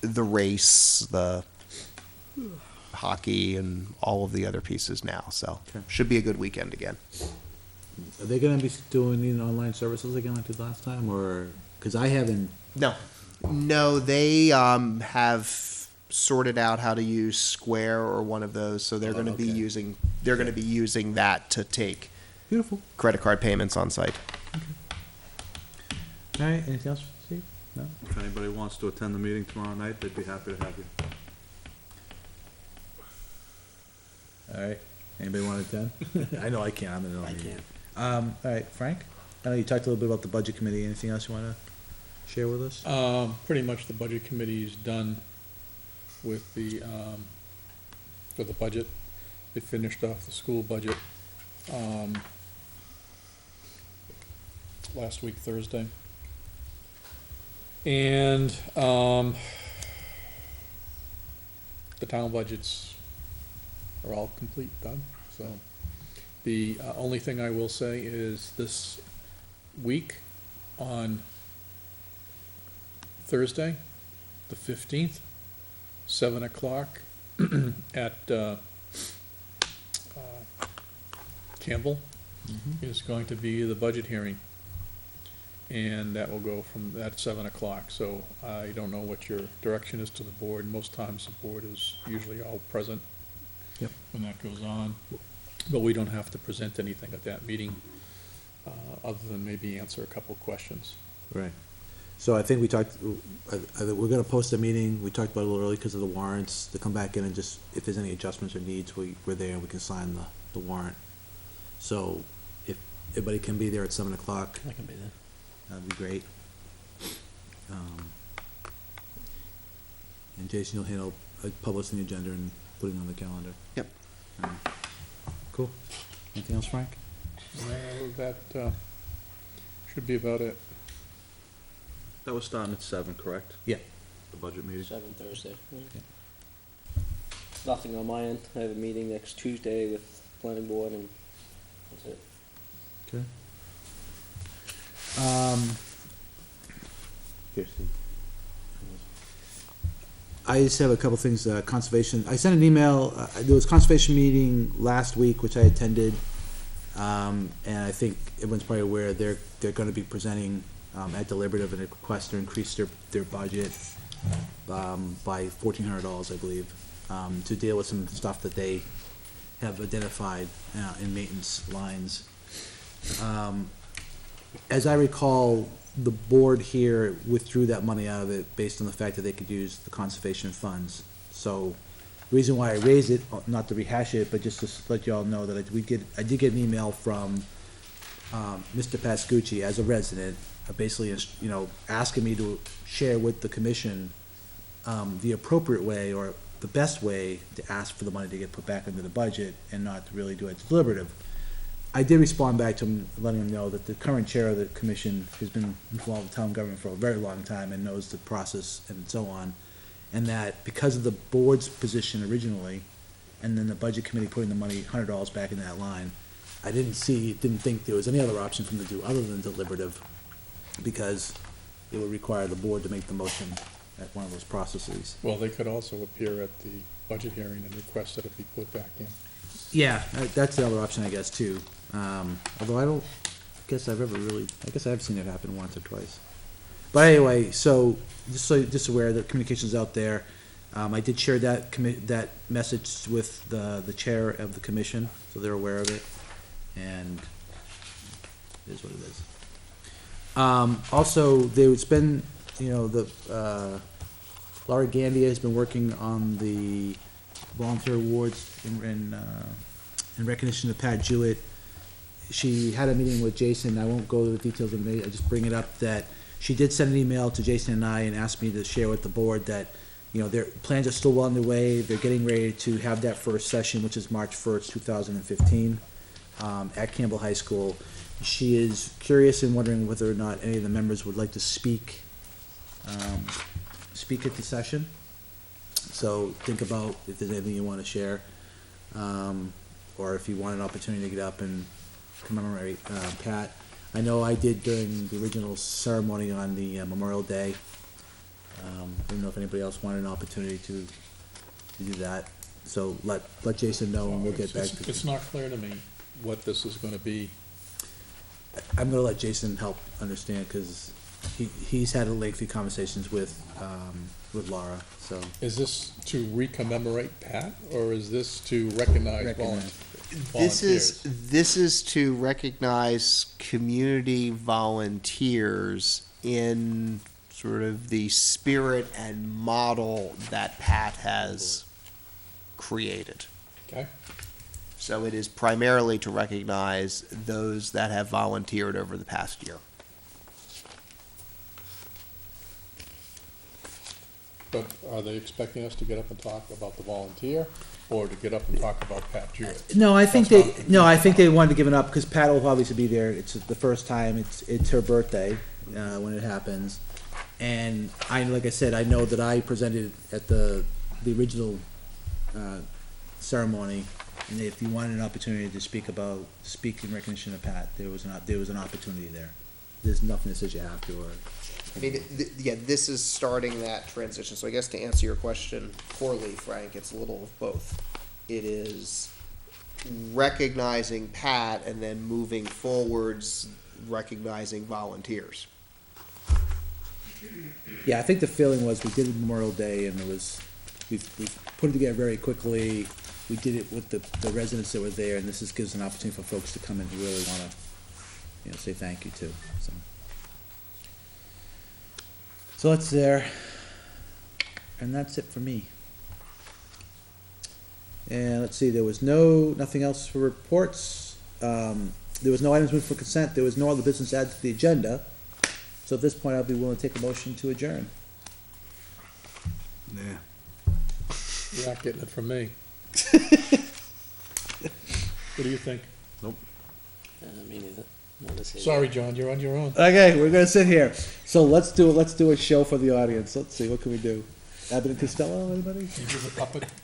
the race, the hockey, and all of the other pieces now, so Okay. should be a good weekend again. Are they gonna be doing online services again like they did last time, or, cause I haven't, No, they have sorted out how to use Square or one of those, so they're going to be okay. using that to take beautiful. credit card payments on site. All right, anything else, Steve? No? If anybody wants to attend the meeting tomorrow night, they'd be happy to have you. All right, anybody want to attend? I know I can't, I'm in the. I can't. All right, Frank, I know you talked a little bit about the budget committee, anything else you wanna share with us? Pretty much the budget committee is done with for the budget. They finished off the school budget, last week, Thursday. And, the town budgets are all complete, done, so. The only thing I will say is this week on Thursday, the 15th, 7 o'clock at Campbell, is going to be the budget hearing. And that will go from, at 7 o'clock, so I don't know what your direction is to the board. Most times the board is usually all present Yep. when that goes on, but we don't have to present anything at that meeting, other than maybe answer a couple of questions. Right. So I think we talked, we're gonna post a meeting, we talked about it a little early because of the warrants, to come back in and just, if there's any adjustments or needs, we're there, we can sign the warrant. So if everybody can be there at 7 o'clock, I can be there. that'd be great. And Jason, you'll handle publishing the agenda and putting it on the calendar. Yep. Cool. Anything else, Frank? That should be about it. That was starting at 7, correct? Yeah. The budget meeting? 7 Thursday. Nothing on my end. I have a meeting next Tuesday with planning board and that's it. Okay. Here, Steve. I just have a couple things, conservation, I sent an email, there was a conservation meeting last week, which I attended, and I think everyone's probably aware, they're gonna be presenting, at deliberative, a request to increase their budget, by $1,400, I believe, to deal with some stuff that they have identified, in maintenance lines. As I recall, the board here withdrew that money out of it based on the fact that they could use the conservation funds. So, the reason why I raised it, not to rehash it, but just to let you all know that I did get an email from, Mr. Pascucci as a resident, basically, asking me to share with the commission, the appropriate way or the best way to ask for the money to get put back into the budget and not to really do it deliberative. I did respond back to him, letting him know that the current chair of the commission has been involved with town government for a very long time and knows the process and so on. And that because of the board's position originally, and then the budget committee putting the money, $100 back in that line, I didn't think there was any other option for them to do other than deliberative, because it would require the board to make the motion at one of those processes. Well, they could also appear at the budget hearing and request that it be put back in. Yeah, that's the other option, I guess, too. Although I guess I've seen it happen once or twice. But anyway, so just aware that communication's out there. I did share that message with the chair of the commission, so they're aware of it, and it is what it is. Also, it's been, Laura Gandia has been working on the volunteer awards in recognition of Pat Jewett. She had a meeting with Jason. I won't go to the details of it. I just bring it up that she did send an email to Jason and I and asked me to share with the board that, their plans are still well underway. They're getting ready to have that first session, which is March 1st, 2015, at Campbell High School. She is curious and wondering whether or not any of the members would like to speak at the session. So think about if there's anything you want to share, or if you want an opportunity to get up and commemorate Pat. I know I did during the original ceremony on the Memorial Day. I don't know if anybody else wanted an opportunity to do that. So let Jason know and we'll get back to you. It's not clear to me what this is gonna be. I'm gonna let Jason help understand, because he's had lengthy conversations with Laura, so. Is this to recommemorate Pat, or is this to recognize Recognize. volunteers? This is to recognize community volunteers in sort of the spirit and model that Pat has created. Okay, So it is primarily to recognize those that have volunteered over the past year. but are they expecting us to get up and talk about the volunteer, or to get up and talk about Pat Jewett? No, I think they wanted to give it up, because Pat will obviously be there. It's the first time, it's her birthday, when it happens. And like I said, I know that I presented at the original, ceremony, and if you wanted an opportunity to speak in recognition of Pat, there was an opportunity there. There's nothing that says you have to, or. I mean, this is starting that transition. So I guess to answer your question poorly, Frank, it's a little of both. It is recognizing Pat and then moving forwards, recognizing volunteers. Yeah, I think the feeling was we did it Memorial Day and we put it together very quickly. We did it with the residents that were there, and this gives an opportunity for folks to come in who really wanna, say thank you to, so. So that's there, and that's it for me. And let's see, there was nothing else for reports. There was no items moved for consent, there was no other business added to the agenda. So at this point, I'll be willing to take a motion to adjourn. Nah. You're not getting it from me. What do you think? Me neither. Not to say that. Sorry, John, you're on your own. Okay, we're gonna sit here. So let's do a show for the audience. Let's see, what can we do? Abbott and Costello, anybody? You do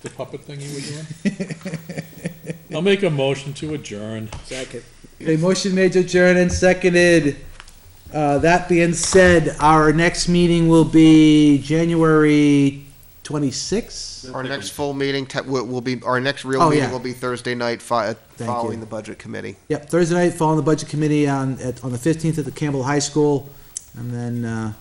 the puppet thing you were doing? I'll make a motion to adjourn. Second. A motion made to adjourn and seconded. That being said, our next meeting will be January 26th. Our next full meeting will be, our next real Oh, meeting yeah. will be Thursday night you. following the budget committee. Yep, Thursday night, following the budget committee on the 15th at the Campbell High School. And then,